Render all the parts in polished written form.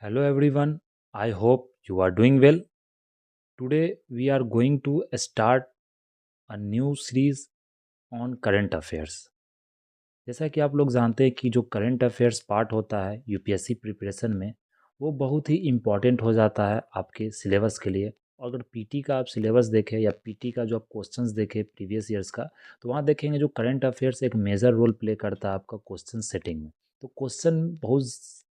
Hello everyone, I hope you are doing well. Today we are going to start a new series on current affairs. जैसा कि आप लोग जानते हैं कि जो करंट अफेयर्स पार्ट होता है यूपीएससी प्रिपरेशन में वो बहुत ही इम्पॉर्टेंट हो जाता है आपके सिलेबस के लिए। और अगर पीटी का आप सिलेबस देखें या पीटी का जो आप क्वेश्चंस देखें प्रीवियस ईयर्स का, तो वहाँ देखेंगे जो करंट अफेयर्स एक मेजर रोल प्ले करता है आपका क्वेश्चन सेटिंग में। तो क्वेश्चन बहुत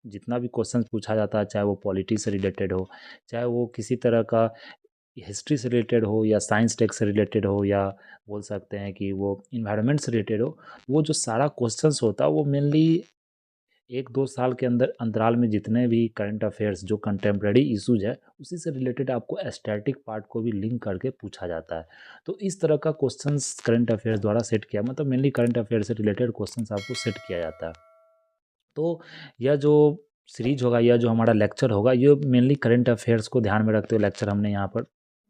जितना भी क्वेश्चन पूछा जाता है, चाहे वो पॉलिटी से रिलेटेड हो, चाहे वो किसी तरह का हिस्ट्री से रिलेटेड हो या साइंस टेक से रिलेटेड हो, या बोल सकते हैं कि वो इन्वायरमेंट से रिलेटेड हो, वो जो सारा क्वेश्चंस होता है वो मेनली 1-2 साल के अंदर अंतराल में जितने भी करंट अफेयर्स जो कंटेम्प्रेरी इश्यूज है उसी से रिलेटेड आपको स्टैटिक पार्ट को भी लिंक करके पूछा जाता है। तो इस तरह का क्वेश्चंस करंट अफेयर्स द्वारा सेट किया, मतलब मेनली करंट अफेयर से रिलेटेड क्वेश्चंस आपको सेट किया जाता है। तो यह जो सीरीज होगा, यह जो हमारा लेक्चर होगा, ये मेनली करंट अफेयर्स को ध्यान में रखते हुए लेक्चर हमने यहाँ पर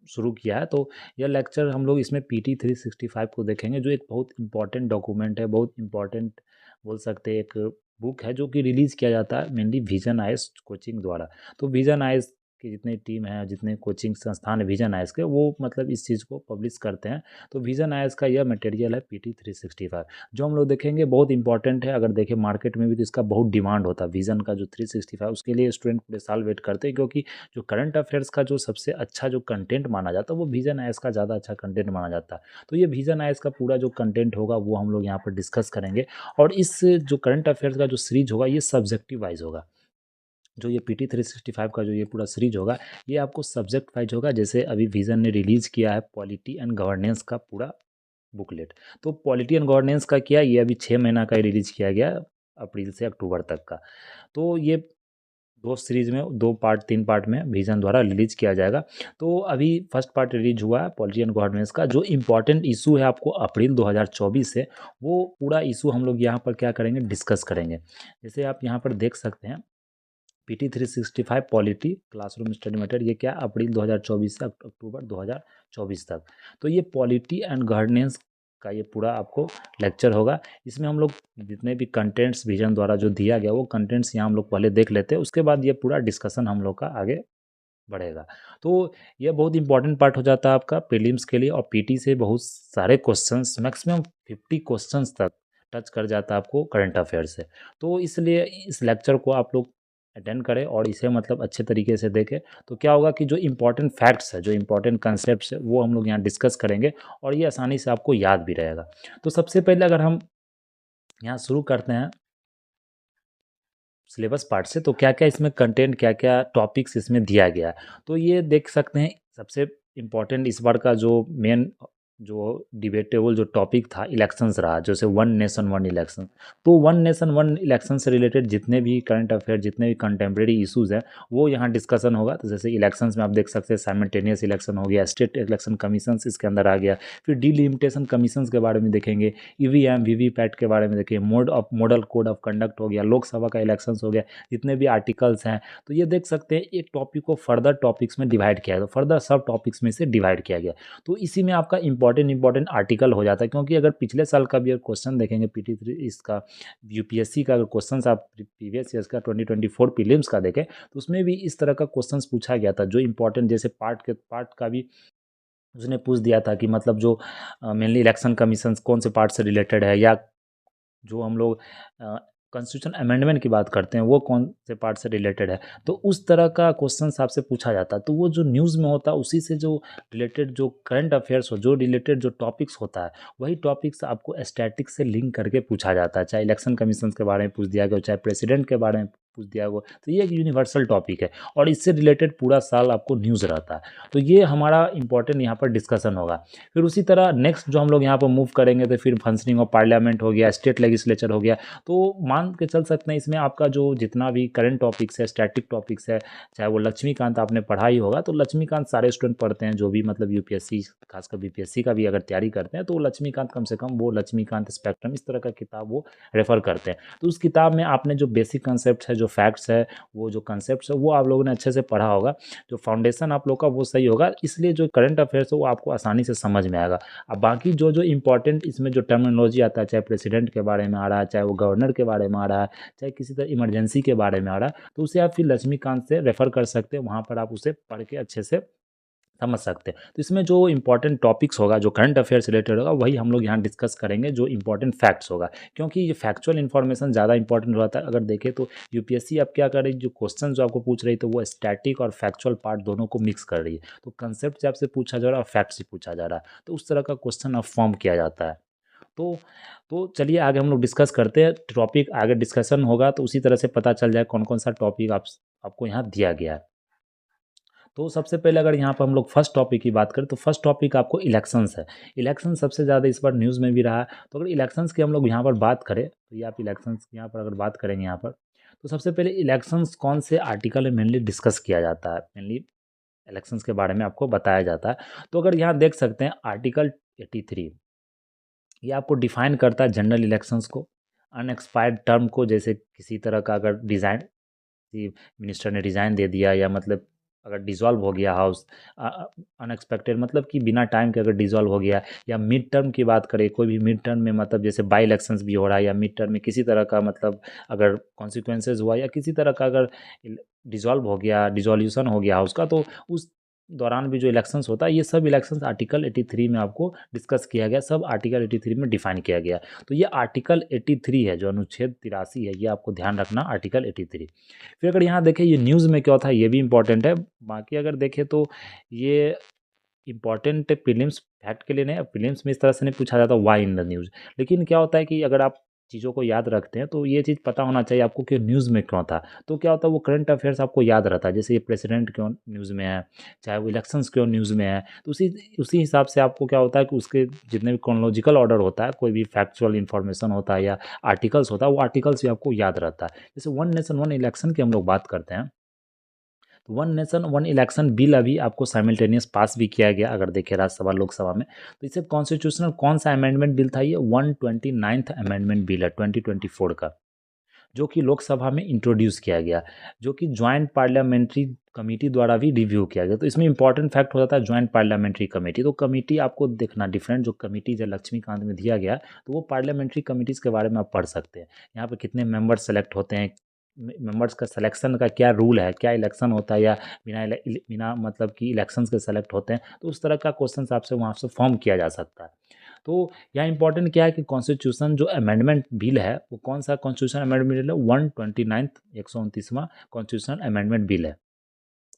शुरू किया है। तो यह लेक्चर हम लोग इसमें पीटी 365 को देखेंगे, जो एक बहुत इंपॉर्टेंट डॉक्यूमेंट है, बहुत इंपॉर्टेंट बोल सकते हैं, एक बुक है जो कि रिलीज़ किया जाता है मेनली विजन आईएएस कोचिंग द्वारा। तो विजन आईएएस की जितनी टीम है, जितने कोचिंग संस्थान है विजन आईएएस के, वो मतलब इस चीज़ को पब्लिश करते हैं। तो विजन आईएएस का यह मटेरियल है पीटी 365, जो हम लोग देखेंगे बहुत इंपॉर्टेंट है। अगर देखें मार्केट में भी तो इसका बहुत डिमांड होता है, विजन का जो 365 उसके लिए स्टूडेंट पूरे साल वेट करते हैं, क्योंकि जो करंट अफेयर्स का जो सबसे अच्छा जो कंटेंट माना जाता है वो विजन आईएएस का ज़्यादा अच्छा कंटेंट माना जाता है। तो ये विजन आईएएस का पूरा जो कंटेंट होगा वो हम लोग यहाँ पर डिस्कस करेंगे। और इस जो करंट अफेयर्स का जो सीरीज होगा ये सब्जेक्टिव वाइज होगा। जो ये पीटी 365 का जो ये पूरा सीरीज होगा, ये आपको सब्जेक्ट वाइज होगा। जैसे अभी विजन ने रिलीज़ किया है पॉलिटी एंड गवर्नेंस का पूरा बुकलेट। तो पॉलिटी एंड गवर्नेंस का किया, ये अभी 6 महीना का रिलीज़ किया गया, अप्रैल से अक्टूबर तक का। तो ये दो सीरीज में, 2 पार्ट 3 पार्ट में विजन द्वारा रिलीज किया जाएगा। तो अभी फर्स्ट पार्ट रिलीज हुआ है पॉलिटी एंड गवर्नेंस का। जो इंपॉर्टेंट इशू है आपको अप्रैल 2024 से, वो पूरा इशू हम लोग यहाँ पर क्या करेंगे, डिस्कस करेंगे। जैसे आप यहाँ पर देख सकते हैं PT 365 polity classroom study method, ये क्या अप्रैल 2024 से अक्टूबर 2024 तक। तो ये पॉलिटी एंड गवर्नेंस का ये पूरा आपको लेक्चर होगा। इसमें हम लोग जितने भी कंटेंट्स विजन द्वारा जो दिया गया वो कंटेंट्स यहाँ हम लोग पहले देख लेते हैं, उसके बाद ये पूरा डिस्कशन हम लोग का आगे बढ़ेगा। तो ये बहुत इंपॉर्टेंट पार्ट हो जाता है आपका प्रीलिम्स के लिए। और पीटी से बहुत सारे क्वेश्चंस, मैक्सिमम 50 क्वेश्चंस तक टच कर जाता है आपको करंट अफेयर से। तो इसलिए इस लेक्चर को आप लोग अटेंड करें और इसे मतलब अच्छे तरीके से देखें। तो क्या होगा कि जो इंपॉर्टेंट फैक्ट्स है, जो इंपॉर्टेंट कंसेप्ट है, वो हम लोग यहाँ डिस्कस करेंगे और ये आसानी से आपको याद भी रहेगा। तो सबसे पहले अगर हम यहाँ शुरू करते हैं सिलेबस पार्ट से, तो क्या क्या इसमें कंटेंट, क्या क्या टॉपिक्स इसमें दिया गया है, तो ये देख सकते हैं। सबसे इम्पोर्टेंट इस बार का जो मेन जो डिबेटेबल जो टॉपिक था इलेक्शंस रहा, जैसे वन नेशन वन इलेक्शन। तो वन नेशन वन इलेक्शन से रिलेटेड जितने भी करंट अफेयर, जितने भी कंटेम्प्रेरी इशूज़ हैं, वो यहाँ डिस्कसन होगा। तो जैसे इलेक्शंस में आप देख सकते हैं साइमल्टेनियस इलेक्शन हो गया, स्टेट इलेक्शन कमीशन इसके अंदर आ गया, फिर डिलिमिटेशन कमीशन के बारे में देखेंगे, ईवीएम वीवीपैट के बारे में देखिए, मॉडल कोड ऑफ कंडक्ट हो गया, लोकसभा का इलेक्शंस हो गया, जितने भी आर्टिकल्स हैं। तो ये देख सकते हैं एक टॉपिक को फर्दर टॉपिक्स में डिवाइड किया गया, तो फर्दर सब टॉपिक्स में से डिवाइड किया गया। तो इसी में आपका इंपॉर्टेंट आर्टिकल हो जाता है। क्योंकि अगर पिछले साल का भी क्वेश्चन देखेंगे पीटी 3 इसका यूपीएससी का, अगर क्वेश्चन आप प्रीवियस ईयर्स का 2024 प्रीलिम्स का देखें, तो उसमें भी इस तरह का क्वेश्चन पूछा गया था। जो इंपॉर्टेंट जैसे पार्ट का भी उसने पूछ दिया था कि मतलब जो मेनली इलेक्शन कमीशन कौन से पार्ट से रिलेटेड है, या जो हम लोग कॉन्स्टिट्यूशन अमेंडमेंट की बात करते हैं वो कौन से पार्ट से रिलेटेड है। तो उस तरह का क्वेश्चन आपसे पूछा जाता है। तो वो जो न्यूज़ में होता है उसी से जो रिलेटेड जो करंट अफेयर्स हो, जो रिलेटेड जो टॉपिक्स होता है, वही टॉपिक्स आपको स्टैटिक से लिंक करके पूछा जाता है। चाहे इलेक्शन कमीशन के बारे में पूछ दिया गया हो, चाहे प्रेसिडेंट के बारे में पूछ दिया गया हो, तो ये एक यूनिवर्सल टॉपिक है और इससे रिलेटेड पूरा साल आपको न्यूज़ रहता है। तो ये हमारा इंपॉर्टेंट यहाँ पर डिस्कशन होगा। फिर उसी तरह नेक्स्ट जो हम लोग यहाँ पर मूव करेंगे, तो फिर फंक्शनिंग ऑफ पार्लियामेंट हो गया, स्टेट लेजिस्लेचर हो गया। तो मान के चल सकते हैं इसमें आपका जो जितना भी करंट टॉपिक्स है, स्टैटिक टॉपिक्स है, चाहे वो लक्ष्मीकांत आपने पढ़ा ही होगा। तो लक्ष्मीकांत सारे स्टूडेंट पढ़ते हैं, जो भी मतलब यूपीएससी खासकर बीपीएससी का भी अगर तैयारी करते हैं, तो वो लक्ष्मीकांत कम से कम, वो लक्ष्मीकांत स्पेक्ट्रम इस तरह का किताब वो रेफर करते हैं। तो उस किताब में आपने जो बेसिक कंसेप्ट है, जो फैक्ट्स है, वो जो कंसेप्ट्स है, वो आप लोगों ने अच्छे से पढ़ा होगा। जो फाउंडेशन आप लोग का वो सही होगा, इसलिए जो करंट अफेयर्स है वो आपको आसानी से समझ में आएगा। अब बाकी जो जो इम्पोर्टेंट इसमें जो टर्मिनोलॉजी आता है, चाहे प्रेसिडेंट के बारे में आ रहा है, चाहे वो गवर्नर के बारे में आ रहा है, चाहे किसी तरह इमरजेंसी के बारे में आ रहा है, तो उसे आप फिर लक्ष्मीकांत से रेफ़र कर सकते हैं, वहाँ पर आप उसे पढ़ के अच्छे से समझ सकते हैं। तो इसमें जो इम्पोर्टेंट टॉपिक्स होगा, जो करंट अफेयर रिलेटेड होगा, वही हम लोग यहाँ डिस्कस करेंगे, जो इम्पोर्टेंट फैक्ट्स होगा। क्योंकि ये फैक्चुअल इन्फॉर्मेशन ज़्यादा इंपॉर्टेंट रहता है। अगर देखें तो यूपीएससी अब क्या कर रही है, जो क्वेश्चन जो आपको पूछ रही है, तो वो स्टैटिक और फैक्चुअल पार्ट दोनों को मिक्स कर रही है। तो कंसेप्ट से आपसे पूछा जा रहा है और फैक्ट से पूछा जा रहा है, तो उस तरह का क्वेश्चन अब फॉर्म किया जाता है। तो चलिए आगे हम लोग डिस्कस करते हैं। टॉपिक आगे डिस्कशन होगा तो उसी तरह से पता चल जाए कौन कौन सा टॉपिक आपको यहाँ दिया गया है। तो सबसे पहले अगर यहाँ पर हम लोग फर्स्ट टॉपिक की बात करें, तो फर्स्ट टॉपिक आपको इलेक्शंस है। इलेक्शन सबसे ज़्यादा इस बार न्यूज़ में भी रहा है। तो अगर इलेक्शंस की हम लोग यहाँ पर बात करें, तो ये आप इलेक्शंस यहाँ पर अगर बात करेंगे यहाँ पर, तो सबसे पहले इलेक्शंस कौन से आर्टिकल में मेनली डिस्कस किया जाता है, मेनली इलेक्शंस के बारे में आपको बताया जाता है। तो अगर यहाँ देख सकते हैं आर्टिकल 83, ये आपको डिफाइन करता है जनरल इलेक्शंस को, अनएक्सपायर्ड टर्म को, जैसे किसी तरह का अगर डिज़ाइन, कि मिनिस्टर ने रिज़ाइन दे दिया, या मतलब अगर डिसॉल्व हो गया हाउस अनएक्सपेक्टेड, मतलब कि बिना टाइम के अगर डिसॉल्व हो गया, या मिड टर्म की बात करें, कोई भी मिड टर्म में, मतलब जैसे बाई इलेक्शंस भी हो रहा है, या मिड टर्म में किसी तरह का मतलब अगर कॉन्सिक्वेंसेज हुआ, या किसी तरह का अगर डिसॉल्व हो गया, डिसॉल्यूशन हो गया हाउस का, तो उस दौरान भी जो इलेक्शंस होता है, ये सब इलेक्शंस आर्टिकल 83 में आपको डिस्कस किया गया, सब आर्टिकल 83 में डिफाइन किया गया। तो ये आर्टिकल 83 है, जो अनुच्छेद 83 है, ये आपको ध्यान रखना, आर्टिकल 83। फिर अगर यहाँ देखें ये न्यूज़ में क्या होता है, ये भी इंपॉर्टेंट है। बाकी अगर देखें तो ये इंपॉर्टेंट प्रीलिम्स फैक्ट के लिए नहीं, प्रीलिम्स में इस तरह से नहीं पूछा जाता व्हाई इन द न्यूज़, लेकिन क्या होता है कि अगर आप चीज़ों को याद रखते हैं, तो ये चीज़ पता होना चाहिए आपको कि न्यूज़ में क्यों था। तो क्या होता है, वो करंट अफेयर्स आपको याद रहता है, जैसे ये प्रेसिडेंट क्यों न्यूज़ में है, चाहे वो इलेक्शंस क्यों न्यूज़ में है, तो उसी उसी हिसाब से आपको क्या होता है कि उसके जितने भी क्रोनोलॉजिकल ऑर्डर होता है, कोई भी फैक्चुअल इन्फॉर्मेशन होता है या आर्टिकल्स होता है, वो आर्टिकल्स भी आपको याद रहता है। जैसे वन नेशन वन इलेक्शन की हम लोग बात करते हैं, तो one nation one election bill अभी आपको साइमल्टेनियस पास भी किया गया, अगर देखें राज्यसभा लोकसभा में। तो इससे कॉन्स्टिट्यूशनल कौन सा अमेंडमेंट बिल था, ये 129th अमेंडमेंट बिल है 2024 का, जो कि लोकसभा में इंट्रोड्यूस किया गया, जो कि ज्वाइंट पार्लियामेंट्री कमेटी द्वारा भी रिव्यू किया गया। तो इसमें इंपॉर्टेंट फैक्ट हो जाता है ज्वाइंट पार्लियामेंट्री कमेटी। तो कमेटी आपको देखना, डिफरेंट जो कमेटी जो लक्ष्मीकांत में दिया गया, तो वो पार्लियामेंट्री कमेटीज़ के बारे में आप पढ़ सकते हैं। यहाँ पे कितने मेंबर्स सेलेक्ट होते हैं, मेंबर्स का सिलेक्शन का क्या रूल है, क्या इलेक्शन होता है, या बिना मतलब कि इलेक्शंस के सेलेक्ट होते हैं, तो उस तरह का क्वेश्चन आपसे वहाँ से फॉर्म किया जा सकता है। तो यहाँ इंपॉर्टेंट क्या है कि कॉन्स्टिट्यूशन जो अमेंडमेंट बिल है, वो कौन सा कॉन्स्टिट्यूशन अमेंडमेंट बिल है, 129th 129वां कॉन्स्टिट्यूशन अमेंडमेंट बिल है,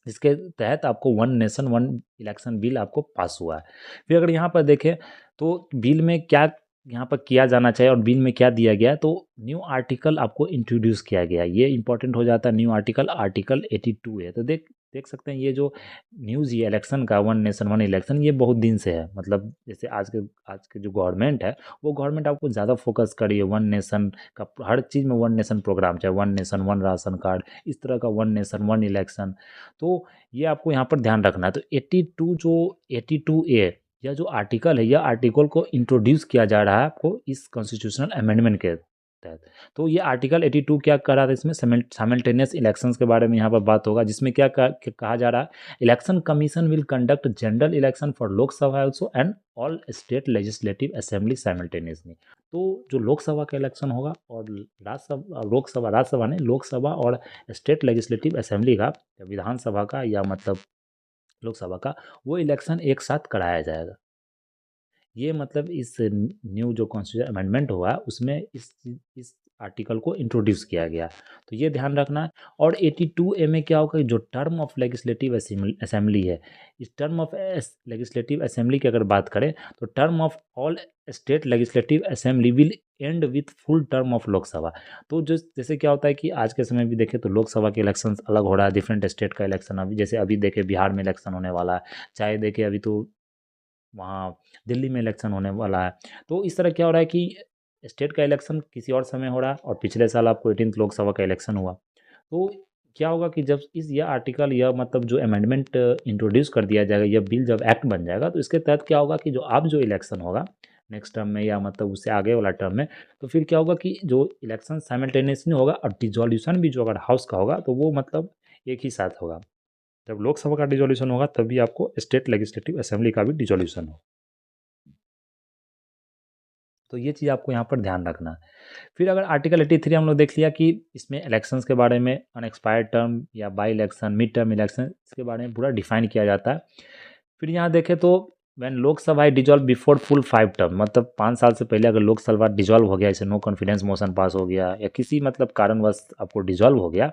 जिसके तहत आपको one nation one election bill आपको पास हुआ है। फिर अगर यहाँ पर देखें तो बिल में क्या यहाँ पर किया जाना चाहिए और बिल में क्या दिया गया है, तो न्यू आर्टिकल आपको इंट्रोड्यूस किया गया है, ये इंपॉर्टेंट हो जाता है। न्यू आर्टिकल आर्टिकल 82 है। तो देख देख सकते हैं ये जो न्यूज़, ये इलेक्शन का वन नेशन वन इलेक्शन, ये बहुत दिन से है। मतलब जैसे आज के जो गवर्नमेंट है, वो गवर्नमेंट आपको ज़्यादा फोकस करी है वन नेशन का, हर चीज़ में वन नेशन प्रोग्राम, चाहे one nation one ration card, इस तरह का वन नेशन वन इलेक्शन। तो ये आपको यहाँ पर ध्यान रखना है। तो 82 जो 82A, यह जो आर्टिकल है, यह आर्टिकल को इंट्रोड्यूस किया जा रहा है आपको इस कॉन्स्टिट्यूशनल अमेंडमेंट के तहत। तो ये आर्टिकल 82 क्या कर रहा था, इसमें साइमल्टेनियस इलेक्शंस के बारे में यहाँ पर बात होगा, जिसमें कहा जा रहा है, election commission will conduct general election for Lok Sabha also and all state legislative assembly simultaneously. तो जो लोकसभा का इलेक्शन होगा और राज्यसभा ने लोकसभा और स्टेट लेजिस्लेटिव असेंबली का, या विधानसभा का, या मतलब लोकसभा का, वो इलेक्शन एक साथ कराया जाएगा। ये मतलब इस न्यू जो कॉन्स्टिट्यूशन अमेंडमेंट हुआ, उसमें इस आर्टिकल को इंट्रोड्यूस किया गया। तो ये ध्यान रखना है। और 82A में क्या होगा कि जो टर्म ऑफ लेजिस्लेटिव असेंबली है, इस टर्म ऑफ लेजिस्लेटिव असेंबली की अगर बात करें, तो term of all state legislative assembly will and with full term of Lok Sabha. तो जो जैसे क्या होता है कि आज के समय भी देखें तो लोकसभा के इलेक्शन अलग हो रहा है, डिफरेंट स्टेट का इलेक्शन, अभी जैसे अभी देखें बिहार में इलेक्शन होने वाला है, चाहे देखें अभी तो वहाँ दिल्ली में इलेक्शन होने वाला है। तो इस तरह क्या हो रहा है कि स्टेट का इलेक्शन किसी और समय हो रहा है, और पिछले साल आपको 18th लोकसभा का इलेक्शन हुआ। तो क्या होगा कि जब यह आर्टिकल, यह मतलब जो अमेंडमेंट इंट्रोड्यूस कर दिया जाएगा, यह बिल जब एक्ट बन जाएगा, तो इसके तहत क्या होगा कि जो अब जो इलेक्शन होगा, नेक्स्ट टर्म में या मतलब उससे आगे वाला टर्म में, तो फिर क्या होगा कि जो इलेक्शन साइमल्टेनियसली होगा और डिसॉल्यूशन भी जो अगर हाउस का होगा तो वो मतलब एक ही साथ होगा। जब लोकसभा का डिसॉल्यूशन होगा तभी आपको स्टेट लेजिस्लेटिव असेंबली का भी डिसॉल्यूशन हो। तो ये चीज़ आपको यहाँ पर ध्यान रखना है। फिर अगर आर्टिकल 83 हम लोग देख लिया कि इसमें इलेक्शंस के बारे में, अनएक्सपायर्ड टर्म या by election, mid term election, इसके बारे में पूरा डिफाइन किया जाता है। फिर यहाँ देखें तो when Lok Sabha dissolve before full 5 term, मतलब 5 साल से पहले अगर लोकसभा डिजॉल्व हो गया, जैसे नो कॉन्फिडेंस मोशन पास हो गया या किसी मतलब कारणवश आपको डिजॉल्व हो गया,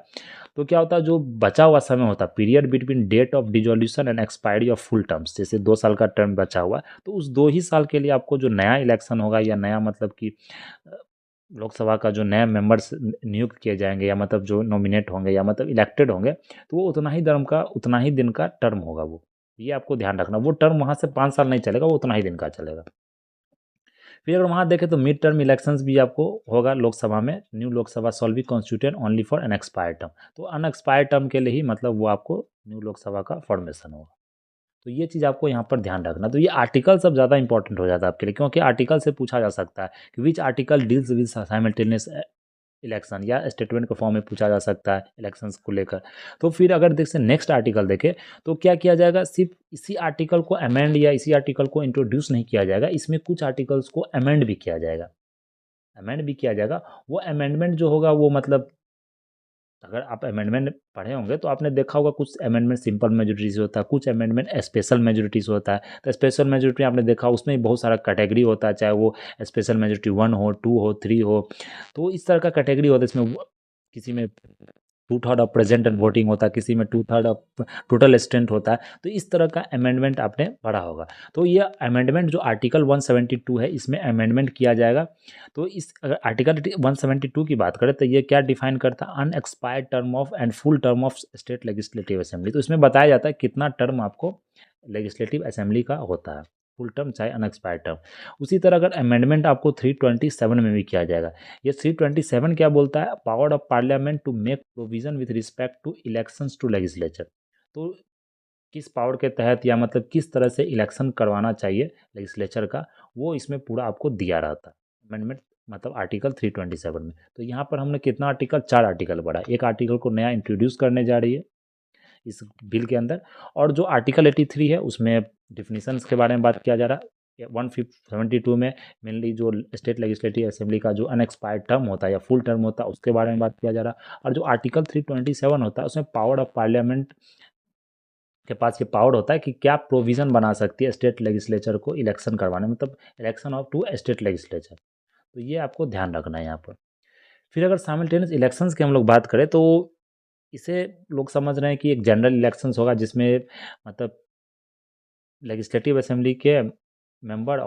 तो क्या होता है जो बचा हुआ समय होता है, period between date of dissolution and expiry of full terms, जैसे 2 साल का टर्म बचा हुआ है, तो उस 2 ही साल के लिए आपको जो नया इलेक्शन होगा या नया मतलब कि लोकसभा का जो नए मेंबर्स नियुक्त किए जाएंगे या मतलब जो नॉमिनेट होंगे या मतलब इलेक्टेड होंगे, तो वो उतना ही दिन का टर्म होगा वो। ये आपको ध्यान रखना, वो टर्म वहाँ से 5 साल नहीं चलेगा, वो उतना ही दिन का चलेगा। फिर अगर वहाँ देखें तो मिड टर्म इलेक्शंस भी आपको होगा लोकसभा में, new Lok Sabha shawl be constituted only for unexpired term, तो अनएक्सपायर्ड टर्म के लिए ही मतलब वो आपको न्यू लोकसभा का फॉर्मेशन होगा। तो ये चीज़ आपको यहाँ पर ध्यान रखना। तो ये आर्टिकल सब ज़्यादा इंपॉर्टेंट हो जाता है आपके लिए, क्योंकि आर्टिकल से पूछा जा सकता है कि which article deals with simultaneous election, या स्टेटमेंट के फॉर्म में पूछा जा सकता है इलेक्शंस को लेकर। तो फिर अगर जैसे नेक्स्ट आर्टिकल देखें तो क्या किया जाएगा, सिर्फ इसी आर्टिकल को अमेंड या इसी आर्टिकल को इंट्रोड्यूस नहीं किया जाएगा, इसमें कुछ आर्टिकल्स को अमेंड भी किया जाएगा। अमेंड भी किया जाएगा, वो अमेंडमेंट जो होगा वो मतलब अगर आप अमेंडमेंट पढ़े होंगे तो आपने देखा होगा कुछ अमेंडमेंट सिंपल मेजोरिटी से होता है, कुछ अमेंडमेंट स्पेशल मेजोरिटी से होता है। तो स्पेशल मेजोरिटी आपने देखा उसमें भी बहुत सारा कैटेगरी होता है, चाहे वो स्पेशल मेजोरिटी 1 हो, 2 हो, 3 हो, तो इस तरह का कैटेगरी होता है इसमें। किसी में 2/3 ऑफ प्रेजेंट एंड वोटिंग होता है, किसी में 2/3 ऑफ टोटल स्ट्रेंथ होता है। तो इस तरह का अमेंडमेंट आपने पढ़ा होगा। तो ये अमेंडमेंट जो आर्टिकल 172 है इसमें अमेंडमेंट किया जाएगा। तो इस अगर आर्टिकल 172 की बात करें तो ये क्या डिफाइन करता है, unexpired term of and full term of state legislative assembly. तो इसमें बताया जाता है कितना टर्म आपको लेजिस्लेटिव असेंबली का होता है, फुल टर्म चाहे अनएक्सपायर्ड टर्म। उसी तरह अगर अमेंडमेंट आपको 327 में भी किया जाएगा। ये 327 क्या बोलता है, power of parliament to make provision with respect to elections to legislature. तो किस पावर के तहत या मतलब किस तरह से इलेक्शन करवाना चाहिए लेजिस्लेचर का, वो इसमें पूरा आपको दिया रहता है अमेंडमेंट, मतलब आर्टिकल 327 में। तो यहाँ पर हमने कितना आर्टिकल, 4 आर्टिकल पढ़ा। एक आर्टिकल को नया इंट्रोड्यूस करने जा रही है इस बिल के अंदर, और जो आर्टिकल 83 है उसमें डिफिनीशंस के बारे में बात किया जा रहा है। 172 में मेनली जो स्टेट लेजिस्लेटिव असेंबली का जो अनएक्सपायर्ड टर्म होता है या फुल टर्म होता है उसके बारे में बात किया जा रहा है। और जो आर्टिकल 327 होता है उसमें पावर ऑफ पार्लियामेंट के पास ये पावर होता है कि क्या प्रोविज़न बना सकती है स्टेट लेजिस्लेचर को इलेक्शन करवाने में, मतलब election of to state legislature. तो ये आपको ध्यान रखना है यहाँ पर। फिर अगर साइमल्टेनियस इलेक्शंस की हम लोग बात करें तो इसे लोग समझ रहे हैं कि एक जनरल इलेक्शंस होगा जिसमें मतलब लेजिस्लेटिव असेंबली के मेंबर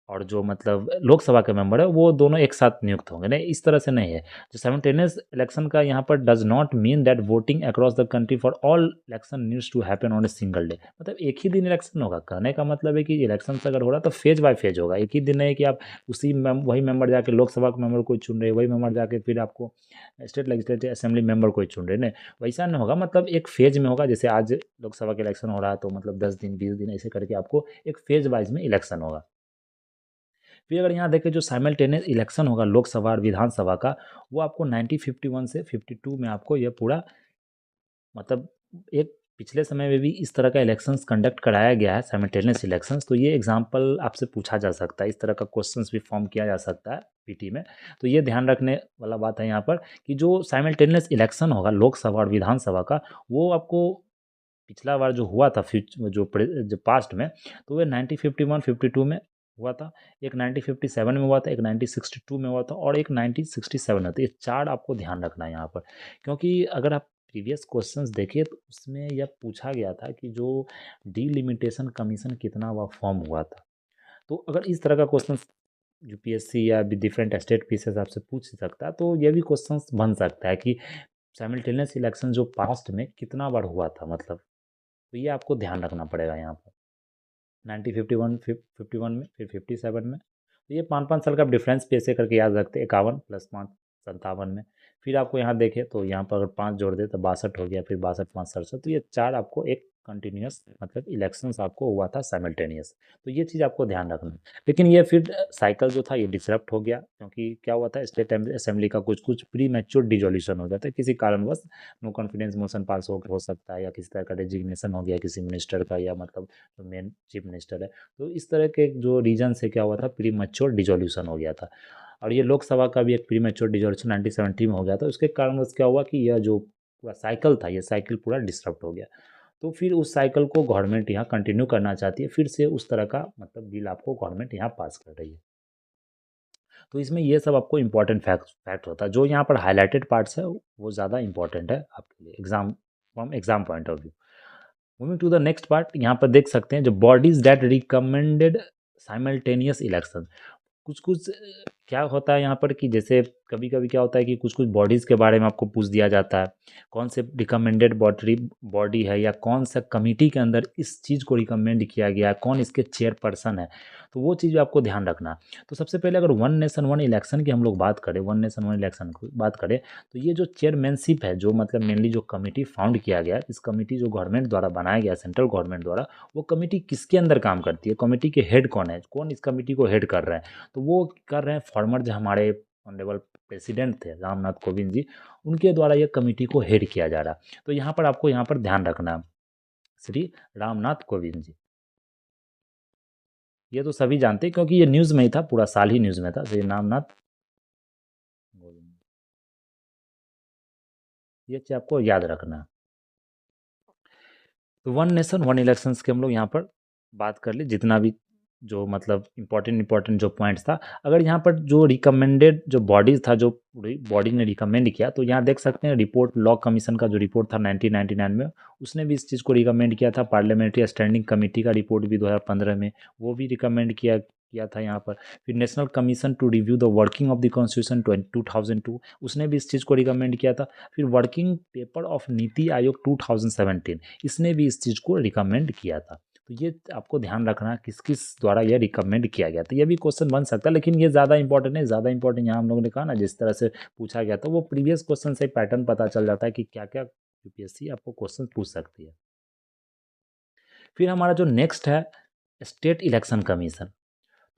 और जो मतलब लोकसभा के मेंबर है वो दोनों एक साथ नियुक्त होंगे, नहीं इस तरह से नहीं है। जो साइमल्टेनियस इलेक्शन का यहाँ पर does not mean that voting across the country for all election needs to happen on a single day, मतलब एक ही दिन इलेक्शन होगा। कहने का मतलब है कि इलेक्शन अगर हो रहा है तो फेज बाय फेज होगा, एक ही दिन नहीं कि आप वही मेंबर जाके लोकसभा के मेंबर कोई चुन रहे, वही मेंबर जाके फिर आपको स्टेट लेजिस्लेटिव असेंबली मेंबर कोई चुन रहे, नहीं वैसा नहीं होगा। मतलब एक फेज में होगा, जैसे आज लोकसभा का इलेक्शन हो रहा है तो मतलब 10 दिन 20 दिन ऐसे करके आपको एक फेज वाइज में इलेक्शन होगा। फिर अगर यहाँ देखें जो साइमल्टेनियस इलेक्शन होगा लोकसभा और विधानसभा का, वो आपको 1951 से 52 में आपको ये पूरा मतलब एक पिछले समय में भी इस तरह का इलेक्शंस कंडक्ट कराया गया है साइमल्टेनियस इलेक्शंस। तो ये एग्जांपल आपसे पूछा जा सकता है, इस तरह का क्वेश्चंस भी फॉर्म किया जा सकता है पीटी में। तो ये ध्यान रखने वाला बात है यहाँ पर कि जो साइमल्टेनियस इलेक्शन होगा लोकसभा और विधानसभा का, वो आपको पिछला बार जो हुआ था जो पास्ट में, तो वो 1951-52 में हुआ था, एक 1957 में हुआ था, एक 1962 में हुआ था और एक 1967 में। तो ये 4 आपको ध्यान रखना है यहाँ पर, क्योंकि अगर आप प्रीवियस क्वेश्चंस देखें तो उसमें यह पूछा गया था कि जो डिलिमिटेशन कमीशन कितना वह फॉर्म हुआ था। तो अगर इस तरह का क्वेश्चन यूपीएससी या भी डिफरेंट स्टेट के हिसाब से पूछ सकता है, तो ये भी क्वेश्चन बन सकता है कि साइमल्टेनियस इलेक्शन जो पास्ट में कितना बार हुआ था, मतलब तो ये आपको ध्यान रखना पड़ेगा यहाँ पर। 1951 51 में, फिर 57 में, तो ये 5-5 साल का डिफरेंस पे ऐसे करके याद रखते हैं। 51 + 5 57 में। फिर आपको यहाँ देखें तो यहाँ पर अगर 5 जोड़ दे तो 62 हो गया, फिर 62 5 67, तो ये 4 आपको एक कंटिन्यूअस मतलब इलेक्शंस आपको हुआ था साइमल्टेनियस। तो ये चीज़ आपको ध्यान रखना है। लेकिन ये फिर साइकिल जो था ये डिसरप्ट हो गया, क्योंकि क्या हुआ था, स्टेट असेंबली का कुछ कुछ प्री मैच्योर डिजोल्यूशन हो जाता है किसी कारणवश। नो कॉन्फिडेंस मोशन पास हो सकता है, या किसी तरह का रेजिग्नेशन हो गया किसी मिनिस्टर का, या मतलब जो मेन चीफ मिनिस्टर है। तो इस तरह के जो रीजन से क्या हुआ था, प्री मैच्योर डिजोल्यूशन हो गया था। और ये लोकसभा का भी एक प्री मैच्योर डिजोल्यूशन 1970 में हो गया था। उसके कारणवश क्या हुआ कि यह जो पूरा साइकिल था, ये साइकिल पूरा डिस्टर्ब हो गया। तो फिर उस साइकिल को गवर्नमेंट यहाँ कंटिन्यू करना चाहती है, फिर से उस तरह का मतलब बिल आपको गवर्नमेंट यहाँ पास कर रही है। तो इसमें ये सब आपको इंपॉर्टेंट फैक्ट होता है। जो यहाँ पर हाईलाइटेड पार्ट्स है वो ज़्यादा इंपॉर्टेंट है आपके लिए exam, from exam point of view. Moving to the next part, यहाँ पर देख सकते हैं जो bodies that recommended simultaneous election. कुछ कुछ क्या होता है यहाँ पर कि जैसे कभी कभी क्या होता है कि कुछ कुछ बॉडीज़ के बारे में आपको पूछ दिया जाता है, कौन से रिकमेंडेड बॉडी है, या कौन सा कमिटी के अंदर इस चीज़ को रिकमेंड किया गया है, कौन इसके चेयरपर्सन है। तो वो चीज़ आपको ध्यान रखना है। तो सबसे पहले अगर वन नेशन वन इलेक्शन की हम लोग बात करें, वन नेशन वन इलेक्शन की बात करें, तो ये जो चेयरमैनशिप है, जो मतलब मेनली जो कमेटी फाउंड किया गया, इस कमेटी जो गवर्नमेंट द्वारा बनाया गया, सेंट्रल गवर्नमेंट द्वारा, वो कमेटी किसके अंदर काम करती है, कमेटी के हेड कौन है, कौन इस कमेटी को हेड कर रहे हैं। तो वो कर रहे हैं फॉर्मर जो हमारे ऑनरेबल प्रेसिडेंट थे रामनाथ कोविंद जी, उनके द्वारा ये कमेटी को हेड किया जा रहा है। तो यहाँ पर आपको यहाँ पर ध्यान रखना है, श्री रामनाथ कोविंद जी। ये तो सभी जानते हैं क्योंकि ये न्यूज़ में ही था, पूरा साल ही न्यूज़ में था, श्री रामनाथ कोविंद। ये चीज़ आपको याद रखना है। तो वन नेशन वन इलेक्शंस के हम लोग यहाँ पर बात कर ली, जितना भी जो मतलब इंपॉर्टेंट जो पॉइंट्स था। अगर यहाँ पर जो रिकमेंडेड जो बॉडीज था, जो बॉडी ने रिकमेंड किया, तो यहाँ देख सकते हैं रिपोर्ट, लॉ कमीशन का जो रिपोर्ट था 1999 में, उसने भी इस चीज़ को रिकमेंड किया था। पार्लियामेंट्री स्टैंडिंग कमेटी का रिपोर्ट भी 2015 में, वो भी रिकमेंड किया था यहाँ पर। फिर national commission to review the working of the constitution 2002, उसने भी इस चीज़ को रिकमेंड किया था। फिर working paper of NITI Aayog 2017, इसने भी इस चीज़ को रिकमेंड किया था। तो ये आपको ध्यान रखना किस किस द्वारा यह रिकमेंड किया गया था। ये भी क्वेश्चन बन सकता है, लेकिन ये ज़्यादा इंपॉर्टेंट है। ज़्यादा इंपॉर्टेंट यहाँ हम लोगों ने कहा ना, जिस तरह से पूछा गया था, वो प्रीवियस क्वेश्चन से पैटर्न पता चल जाता है कि क्या क्या यूपीएससी आपको क्वेश्चन पूछ सकती है। फिर हमारा जो नेक्स्ट है स्टेट इलेक्शन कमीशन।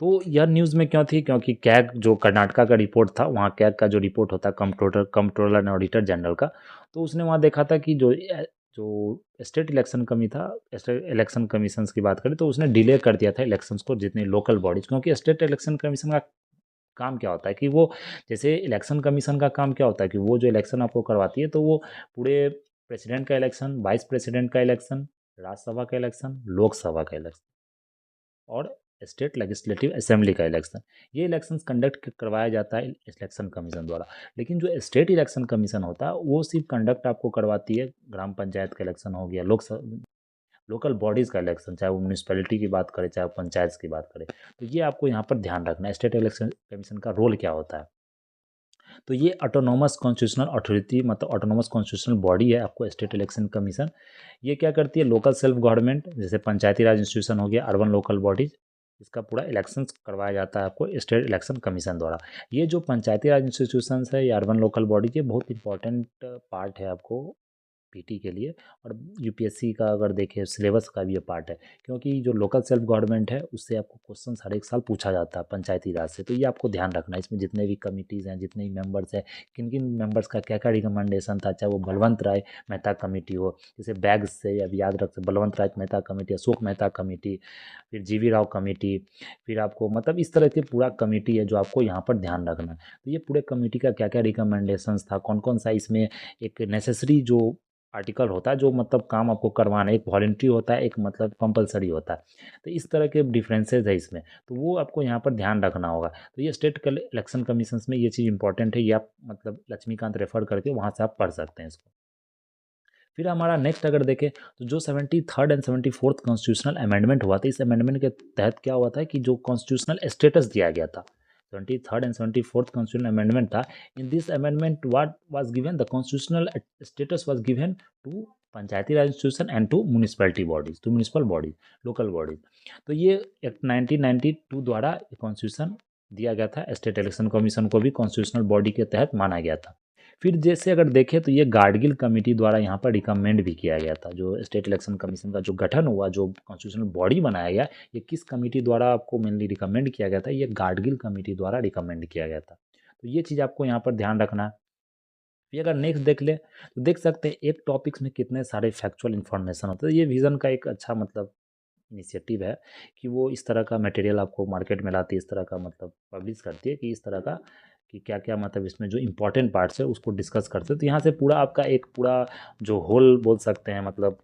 तो यह न्यूज़ में क्यों थी, क्योंकि कैग जो कर्नाटका का रिपोर्ट था, वहाँ कैग का जो रिपोर्ट होता है कंट्रोलर एंड ऑडिटर जनरल का, तो उसने वहाँ देखा था कि जो स्टेट इलेक्शन कमी था, स्टेट इलेक्शन कमीशंस की बात करें, तो उसने डिले कर दिया था इलेक्शंस को, जितनी लोकल बॉडीज। क्योंकि स्टेट इलेक्शन कमीशन का काम क्या होता है कि वो, जैसे इलेक्शन कमीशन का काम क्या होता है कि वो जो इलेक्शन आपको करवाती है, तो वो पूरे प्रेसिडेंट का इलेक्शन, वाइस प्रेसिडेंट का इलेक्शन, राज्यसभा का इलेक्शन, लोकसभा का इलेक्शन और स्टेट लेजिस्लेटिव असेंबली का इलेक्शन, ये इलेक्शंस कंडक्ट करवाया जाता है इलेक्शन कमीशन द्वारा। लेकिन जो स्टेट इलेक्शन कमीशन होता है, वो सिर्फ कंडक्ट आपको करवाती है ग्राम पंचायत का इलेक्शन हो गया, लोकल बॉडीज़ का इलेक्शन, चाहे वो म्यूनिसपैलिटी की बात करें, चाहे वो पंचायत की बात करें। तो ये आपको यहाँ पर ध्यान रखना है, स्टेट इलेक्शन कमीशन का रोल क्या होता है। तो ये ऑटोनोमस कॉन्स्टिट्यूशनल अथॉरिटी, मतलब ऑटोनोमस कॉन्स्टिट्यूशनल बॉडी है आपको स्टेट इलेक्शन कमीशन। ये क्या करती है, लोकल सेल्फ गवर्नमेंट, जैसे पंचायती राज इंस्टीट्यूशन हो गया, अर्बन लोकल बॉडीज, इसका पूरा इलेक्शन करवाया जाता है आपको स्टेट इलेक्शन कमीशन द्वारा। ये जो पंचायती राज इंस्टीट्यूशंस है या अर्बन लोकल बॉडी, ये बहुत इंपॉर्टेंट पार्ट है आपको पीटी के लिए। और यूपीएससी का अगर देखें सिलेबस का भी ये पार्ट है, क्योंकि जो लोकल सेल्फ गवर्नमेंट है उससे आपको क्वेश्चन हर एक साल पूछा जाता है पंचायती राज से। तो ये आपको ध्यान रखना है, इसमें जितने भी कमिटीज़ हैं, जितने भी मेंबर्स हैं, किन किन मेंबर्स का क्या क्या रिकमेंडेशन था, चाहे वो बलवंत राय मेहता कमेटी हो, जैसे बैग्स से अब याद रख सकते, बलवंत राय मेहता कमेटी, अशोक मेहता कमेटी, फिर जीवी राव कमेटी, फिर आपको मतलब इस तरह की पूरा कमेटी है जो आपको यहाँ पर ध्यान रखना है। तो ये पूरे कमेटी का क्या क्या रिकमेंडेशंस था, कौन कौन सा इसमें एक नेसेसरी जो आर्टिकल होता है, जो मतलब काम आपको करवाना है, एक वॉलंटरी होता है, एक मतलब कंपलसरी होता है। तो इस तरह के डिफरेंसेस है इसमें, तो वो आपको यहाँ पर ध्यान रखना होगा। तो ये स्टेट इलेक्शन कमीशंस में ये चीज़ इंपॉर्टेंट है, ये आप मतलब लक्ष्मीकांत रेफर करके वहाँ से आप पढ़ सकते हैं इसको। फिर हमारा नेक्स्ट अगर देखें, तो जो 73rd and 74th constitutional amendment हुआ था, इस अमेंडमेंट के तहत क्या हुआ था कि जो कॉन्स्टिट्यूशनल स्टेटस दिया गया था, 73rd and 74th constitutional amendment था, in this amendment what was given, the constitutional status was given to panchayati raj institution and to municipality bodies, to municipal bodies, local bodies. तो ये एक्ट 1992 द्वारा कॉन्स्टिट्यूशन दिया गया था, स्टेट इलेक्शन कमीशन को भी constitutional body के तहत माना गया था। फिर जैसे अगर देखें तो ये गार्डगिल कमेटी द्वारा यहाँ पर रिकमेंड भी किया गया था, जो स्टेट इलेक्शन कमीशन का जो गठन हुआ, जो कॉन्स्टिट्यूशनल बॉडी बनाया गया, ये किस कमेटी द्वारा आपको मेनली रिकमेंड किया गया था? ये गार्डगिल कमेटी द्वारा रिकमेंड किया गया था। तो ये चीज़ आपको यहाँ पर ध्यान रखना है। फिर अगर नेक्स्ट देख ले तो देख सकते हैं एक टॉपिक्स में कितने सारे फैक्चुअल इन्फॉर्मेशन होते हैं। ये विज़न का एक अच्छा मतलब इनिशिएटिव है कि वो इस तरह का मटेरियल आपको मार्केट में लाती है, इस तरह का मतलब पब्लिश करती है कि इस तरह का कि क्या-क्या मतलब इसमें जो इम्पोर्टेंट पार्ट्स है उसको डिस्कस करते हैं। तो यहाँ से पूरा आपका एक पूरा जो होल बोल सकते हैं मतलब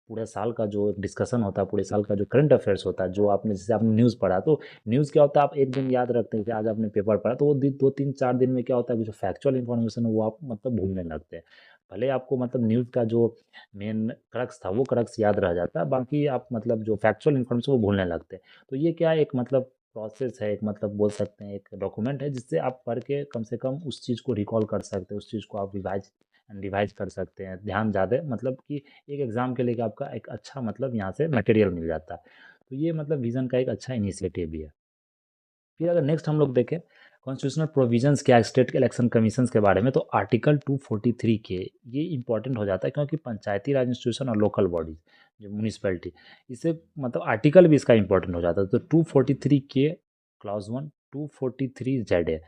पूरे साल का जो एक डिस्कशन होता है, पूरे साल का जो करंट अफेयर्स होता है, जो आपने जैसे आपने न्यूज़ पढ़ा तो न्यूज़ क्या होता है, आप एक दिन याद रखते हैं कि आज आपने पेपर पढ़ा तो वो दिन 2-3-4 दिन में क्या होता है कि जो फैक्चुअल इन्फॉर्मेशन है वो आप मतलब भूलने लगते हैं। भले आपको मतलब न्यूज़ का जो मेन क्रक्स था वो क्रक्स याद रह जाता है, बाकी आप मतलब जो फैक्चुअल इन्फॉर्मेशन वो भूलने लगते हैं। तो ये क्या है एक मतलब प्रोसेस है, एक मतलब बोल सकते हैं एक डॉक्यूमेंट है जिससे आप पढ़ के कम से कम उस चीज़ को रिकॉल कर सकते हैं, उस चीज़ को आप रिवाइज़ कर सकते हैं। ध्यान ज़्यादा मतलब कि एक एग्ज़ाम के लिए कि आपका एक अच्छा मतलब यहाँ से मटेरियल मिल जाता है। तो ये मतलब विज़न का एक अच्छा इनिशिएटिव भी है। फिर अगर नेक्स्ट हम लोग देखें कॉन्स्टिट्यूशनल प्रोविजंस क्या है स्टेट के इलेक्शन कमीशंस के बारे में, तो आर्टिकल 243 के ये इंपॉर्टेंट हो जाता है क्योंकि पंचायती राज इंस्टीट्यूशन और लोकल बॉडीज जो म्यूनिसिपैलिटी इससे मतलब आर्टिकल भी इसका इंपॉर्टेंट हो जाता है। तो 243 के क्लॉज 1 243 जेड है।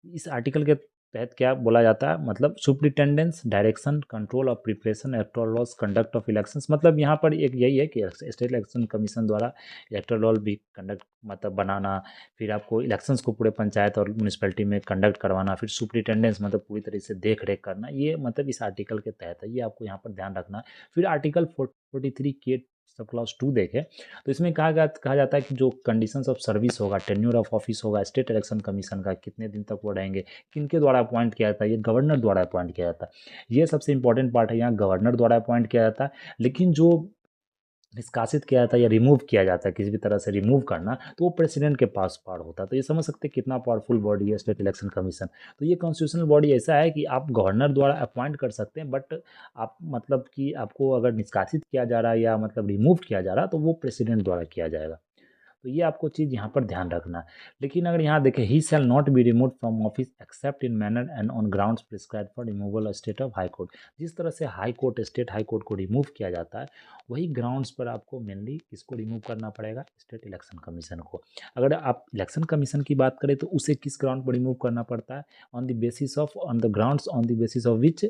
इस आर्टिकल के तहत क्या बोला जाता है मतलब सुपरिटेंडेंस डायरेक्शन कंट्रोल और preparation electoral laws conduct of elections, मतलब यहाँ पर एक यही है कि स्टेट इलेक्शन कमीशन द्वारा इलेक्टोरल लॉ भी कंडक्ट मतलब बनाना, फिर आपको इलेक्शंस को पूरे पंचायत और म्यूनिसपैलिटी में कंडक्ट करवाना, फिर सुपरिटेंडेंस मतलब पूरी तरह से देख रेख करना, ये मतलब इस आर्टिकल के तहत है। ये आपको यहाँ पर ध्यान रखना है। फिर आर्टिकल 43 के सब क्लॉज 2 देखें तो इसमें कहा जाता है कि जो कंडीशंस ऑफ सर्विस होगा, टेन्योर ऑफ ऑफिस होगा स्टेट इलेक्शन कमीशन का, कितने दिन तक वो रहेंगे, किनके द्वारा अपॉइंट किया जाता है, ये गवर्नर द्वारा अपॉइंट किया जाता है। ये सबसे इंपॉर्टेंट पार्ट है, यहाँ गवर्नर द्वारा अपॉइंट किया जाता है। लेकिन जो निष्कासित किया जाता है या रिमूव किया जाता है, किसी भी तरह से रिमूव करना, तो वो प्रेसिडेंट के पास पावर होता है। तो ये समझ सकते हैं कितना पावरफुल बॉडी है स्टेट इलेक्शन कमीशन। तो ये कॉन्स्टिट्यूशनल बॉडी ऐसा है कि आप गवर्नर द्वारा अपॉइंट कर सकते हैं, बट आप मतलब कि आपको अगर निष्कासित किया जा रहा है या मतलब रिमूव किया जा रहा है तो वो प्रेसिडेंट द्वारा किया जाएगा। तो ये आपको चीज़ यहाँ पर ध्यान रखना है। लेकिन अगर यहाँ देखें he shall not be remove from office except in manner and on grounds prescribe for removal state of high court. जिस तरह से high court state high court को रिमूव किया जाता है वही ग्राउंड्स पर आपको मेनली किसको रिमूव करना पड़ेगा, स्टेट इलेक्शन कमीशन को। अगर आप इलेक्शन कमीशन की बात करें तो उसे किस ग्राउंड पर रिमूव करना पड़ता है, on the grounds on the basis of which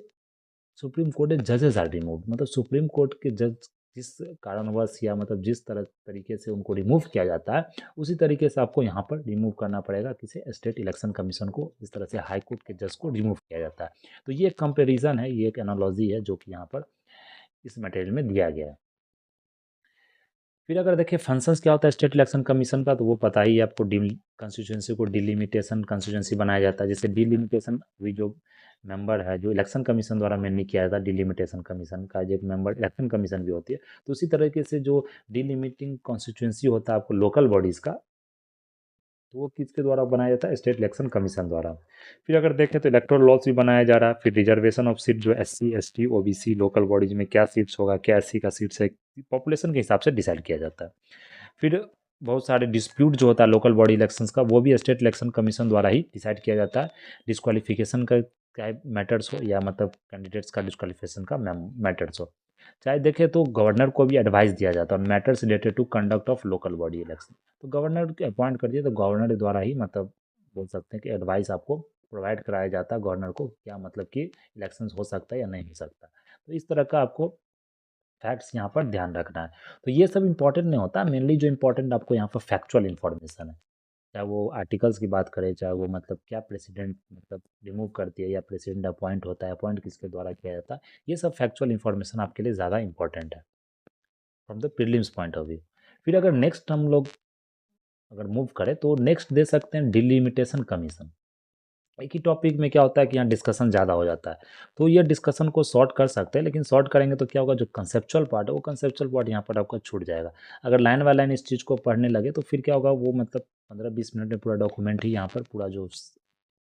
supreme court जजेस आर रिमूव, मतलब सुप्रीम कोर्ट के जज जिस कारणवश या मतलब जिस तरह तरीके से उनको रिमूव किया जाता है उसी तरीके से आपको यहाँ पर रिमूव करना पड़ेगा किसी स्टेट इलेक्शन कमीशन को, जिस तरह से हाई कोर्ट के जज को रिमूव किया जाता है। तो ये एक कंपेरिजन है, ये एक एनालॉजी है जो कि यहाँ पर इस मटेरियल में दिया गया है। फिर अगर देखिए फंक्शंस क्या होता है स्टेट इलेक्शन कमीशन का, तो वो पता ही है आपको। कंस्टिट्यूंसी को डिलिमिटेशन कंस्टिट्यूंसी बनाया जाता है, जैसे डिलिमिटेशन भी जो मेंबर है जो इलेक्शन कमीशन द्वारा मेनली किया जाता है, डिलिमिटेशन कमीशन का जो एक मेंबर इलेक्शन कमीशन भी होती है। तो उसी तरीके से जो डिलिमिटिंग कॉन्स्टिट्यूंसी होता है आपको लोकल बॉडीज़ का, तो वो किसके द्वारा बनाया जाता है, स्टेट इलेक्शन कमीशन द्वारा। फिर अगर देखें तो इलेक्टोरल लॉज भी बनाया जा रहा है। फिर रिजर्वेशन ऑफ सीट जो SC ST OBC local bodies में क्या सीट्स होगा, क्या एससी का सीट्स है, पॉपुलेशन के हिसाब से डिसाइड किया जाता है। फिर बहुत सारे डिस्प्यूट जो होता है लोकल बॉडी इलेक्शंस का वो भी स्टेट इलेक्शन कमीशन द्वारा ही डिसाइड किया जाता है। डिस्क्वालिफिकेशन का चाहे मैटर्स हो या मतलब कैंडिडेट्स का डिस्क्वालिफिकेशन का मैटर्स हो, चाहे देखें तो गवर्नर को भी एडवाइस दिया जाता है matters related to conduct of local body election. तो गवर्नर को अपॉइंट कर दिया तो गवर्नर द्वारा ही मतलब बोल सकते हैं कि एडवाइस आपको प्रोवाइड कराया जाता है गवर्नर को, क्या मतलब कि इलेक्शंस हो सकता है या नहीं हो सकता। तो इस तरह का आपको फैक्ट्स यहाँ पर ध्यान रखना है। तो ये सब इंपॉर्टेंट नहीं होता, मेनली जो इंपॉर्टेंट आपको यहाँ पर फैक्चुअल इन्फॉर्मेशन है, चाहे वो आर्टिकल्स की बात करें, चाहे वो मतलब क्या प्रेसिडेंट मतलब रिमूव करती है या प्रेसिडेंट अपॉइंट होता है, अपॉइंट किसके द्वारा किया जाता है, ये सब फैक्चुअल इन्फॉर्मेशन आपके लिए ज़्यादा इंपॉर्टेंट है from the prelims point of view. फिर अगर नेक्स्ट हम लोग अगर मूव करें तो नेक्स्ट दे सकते हैं डिलिमिटेशन कमीशन। एक ही टॉपिक में क्या होता है कि यहाँ डिस्कशन ज़्यादा हो जाता है, तो ये डिस्कशन को शॉर्ट कर सकते हैं, लेकिन शॉर्ट करेंगे तो क्या होगा, जो कंसेप्चुअल पार्ट है वो कंसेप्चुअल पार्ट यहाँ पर आपका छूट जाएगा। अगर लाइन बाय लाइन इस चीज़ को पढ़ने लगे तो फिर क्या होगा, वो मतलब 15-20 मिनट में पूरा डॉक्यूमेंट ही यहाँ पर पूरा जो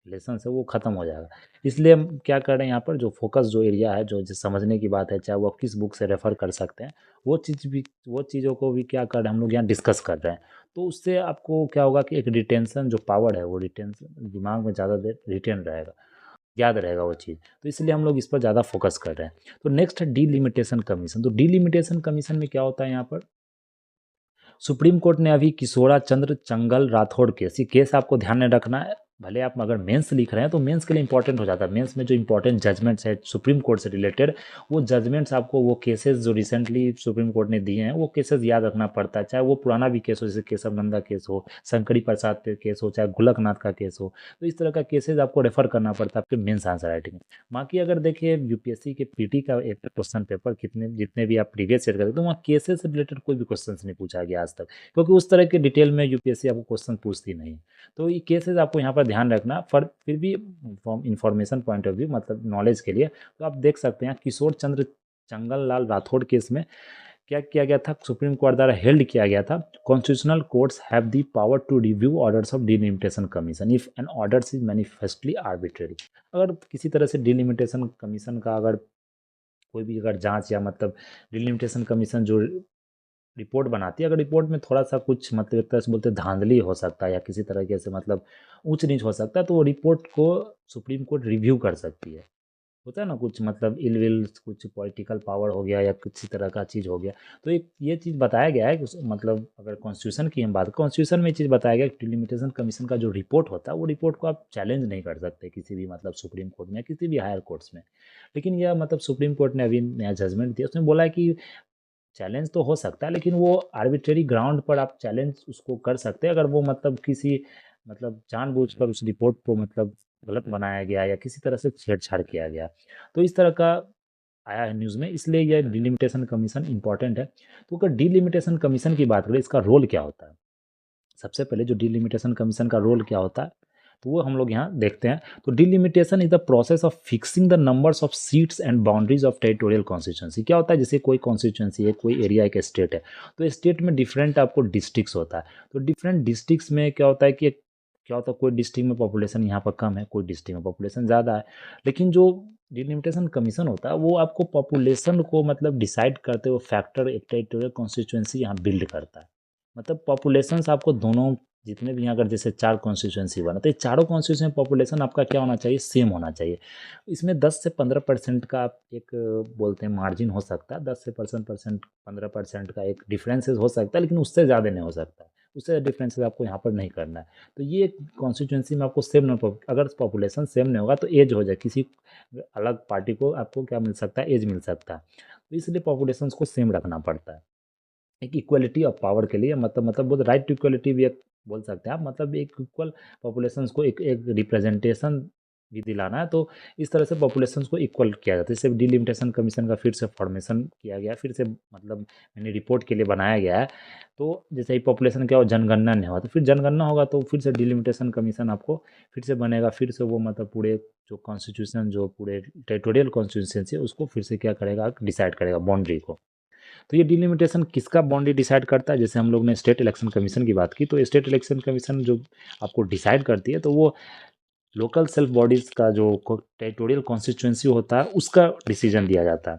लेसन है वो ख़त्म हो जाएगा। इसलिए हम क्या कर रहे हैं यहाँ पर जो फोकस जो एरिया है जो समझने की बात है, चाहे वो आप किस बुक से रेफ़र कर सकते हैं, वो चीज़ों को भी क्या कर रहे हैं हम लोग यहाँ डिस्कस कर रहे हैं। तो उससे आपको क्या होगा कि एक रिटेंशन जो पावर है वो रिटेंशन दिमाग में ज़्यादा देर रिटेन रहेगा। याद रहेगा वो चीज़, तो इसलिए हम लोग इस पर ज़्यादा फोकस कर रहे हैं। तो नेक्स्ट है डीलिमिटेशन कमीशन। तो डीलिमिटेशन कमीशन में क्या होता है यहाँ पर, सुप्रीम कोर्ट ने अभी किशोरा चंद्र चंगल राठौड़ केस, ये केस आपको ध्यान में रखना है। भले आप अगर मेंस लिख रहे हैं तो मेंस के लिए इंपॉर्टेंट हो जाता है। मेंस में जो इंपॉर्टेंट जजमेंट्स है सुप्रीम कोर्ट से रिलेटेड, वो जजमेंट्स आपको, वो केसेस जो रिसेंटली सुप्रीम कोर्ट ने दिए हैं वो केसेस याद रखना पड़ता है। चाहे वो पुराना भी केस हो, जैसे केशव नंदा केस हो, शंकरी प्रसाद पे केस हो, चाहे गोलकनाथ का केस हो, तो इस तरह का केसेस आपको रेफर करना पड़ता है आपके मेंस आंसर राइटिंग में। बाकी अगर देखिए यूपीएससी के पीटी का एक क्वेश्चन पेपर कितने जितने भी आप प्रीवियस ईयर करते तो वहाँ केसेस से रिलेटेड कोई भी क्वेश्चन नहीं पूछा गया आज तक, क्योंकि उस तरह के डिटेल में यूपीएससी आपको क्वेश्चन पूछती नहीं। तो ये केसेस आपको यहाँ पर ध्यान रखना, पर फिर भी from information point of view, मतलब नॉलेज के लिए, तो आप देख सकते हैं किशोर चंद्र चंगल लाल राठौड़ केस में क्या किया गया था, सुप्रीम कोर्ट द्वारा हेल्ड किया गया था, constitutional courts have the power to review orders of delimitation commission if an orders is manifestly arbitrary. अगर किसी तरह से डिलिमिटेशन कमीशन का अगर कोई भी अगर जांच या मतलब डिलिमिटेशन कमीशन जो रिपोर्ट बनाती है, अगर रिपोर्ट में थोड़ा-सा कुछ मतलब एक तरह से बोलते हैं धांधली हो सकता है या किसी तरीके से मतलब ऊँच-नीच हो सकता है, तो वो रिपोर्ट को सुप्रीम कोर्ट रिव्यू कर सकती है। होता है ना कुछ मतलब इल-विल, कुछ पॉलिटिकल पावर हो गया या किसी तरह का चीज़ हो गया। तो एक ये चीज़ बताया गया है कि मतलब अगर कॉन्स्टिट्यूशन की हम बात, कॉन्स्टिट्यूशन में ये चीज़ बताया गया है कि डिलिमिटेशन कमीशन का जो रिपोर्ट होता है, वो रिपोर्ट को आप चैलेंज नहीं कर सकते किसी भी मतलब सुप्रीम कोर्ट में या किसी भी हायर कोर्ट्स में। लेकिन यह मतलब सुप्रीम कोर्ट ने अभी नया जजमेंट दिया, उसमें बोला है कि चैलेंज तो हो सकता है, लेकिन वो आर्बिट्रेरी ग्राउंड पर आप चैलेंज उसको कर सकते हैं अगर वो मतलब किसी मतलब जानबूझकर उस रिपोर्ट को मतलब गलत बनाया गया या किसी तरह से छेड़छाड़ किया गया। तो इस तरह का आया है न्यूज़ में, इसलिए ये डिलिमिटेशन कमीशन इंपॉर्टेंट है। तो अगर डिलिमिटेशन कमीशन की बात करें, इसका रोल क्या होता है? सबसे पहले जो डिलिमिटेशन कमीशन का रोल क्या होता है, तो वो हम लोग यहाँ देखते हैं। तो delimitation is the process of fixing the numbers of seats and boundaries of territorial constituency. क्या होता है, जैसे कोई कॉन्स्टिट्यूंसी है, कोई एरिया, एक स्टेट है, तो स्टेट में डिफरेंट आपको डिस्ट्रिक्ट्स होता है। तो डिफरेंट डिस्ट्रिक्ट्स में क्या होता है कि क्या होता है, कोई डिस्ट्रिक्ट में पॉपुलेशन यहाँ पर कम है, कोई डिस्ट्रिक्ट में पॉपुलेशन ज़्यादा है। लेकिन जो डिलिमिटेशन कमीशन होता है वो आपको पॉपुलेशन को मतलब डिसाइड करते हुए फैक्टर एक टेरिटोरियल कॉन्स्टिट्यूंसी यहाँ बिल्ड करता है। मतलब पॉपुलेशंस आपको दोनों जितने भी यहाँ अगर जैसे 4 कॉन्स्टिट्यूएंसी बना, तो ये चारों कॉन्स्टिट्यूएंसी में पॉपुलेशन आपका क्या होना चाहिए, सेम होना चाहिए। इसमें 10 से 15% का आप एक बोलते हैं मार्जिन हो सकता है, 10 से परसेंट परसेंट 15% का एक डिफरेंसेस हो सकता है, लेकिन उससे ज़्यादा नहीं हो सकता है। उससे डिफरेंसेस आपको यहाँ पर नहीं करना है। तो ये कॉन्स्टिट्यूएंसी में आपको सेम ना अगर पॉपुलेशन सेम नहीं होगा तो एज हो जाए, किसी अलग पार्टी को आपको क्या मिल सकता है, एज मिल सकता है। तो इसलिए पॉपुलेशंस को सेम रखना पड़ता है। एक इक्वलिटी ऑफ पावर के लिए, मतलब वो राइट टू इक्वलिटी भी एक बोल सकते हैं आप, मतलब एक इक्वल पॉपुलेशंस को एक एक रिप्रेजेंटेशन भी दिलाना है। तो इस तरह से पॉपुलेशंस को इक्वल किया जाता है। जैसे डिलिमिटेशन कमीशन का फिर से फॉर्मेशन किया गया, फिर से मतलब मैंने रिपोर्ट के लिए बनाया गया है। तो जैसे ही पॉपुलेशन क्या हो, जनगणना नहीं हुआ, तो फिर जनगणना होगा तो फिर से डिलिमिटेशन कमीशन आपको फिर से बनेगा, फिर से वो मतलब पूरे जो कॉन्स्टिट्यूशन जो पूरे टेरिटोरियल कॉन्स्टिट्यूंसी है उसको फिर से क्या करेगा, डिसाइड करेगा बाउंड्री को। तो ये डिलिमिटेशन किसका बाउंड्री डिसाइड करता है, जैसे हम लोग ने स्टेट इलेक्शन कमीशन की बात की, तो स्टेट इलेक्शन कमीशन जो आपको डिसाइड करती है, तो वो लोकल सेल्फ बॉडीज़ का जो टेरिटोरियल कॉन्स्टिट्यूएंसी होता है उसका डिसीजन दिया जाता है।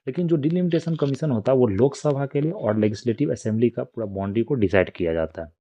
लेकिन जो डिलिमिटेशन कमीशन होता है वो लोकसभा के लिए और लेजिस्लेटिव असेंबली का पूरा बाउंड्री को डिसाइड किया जाता है।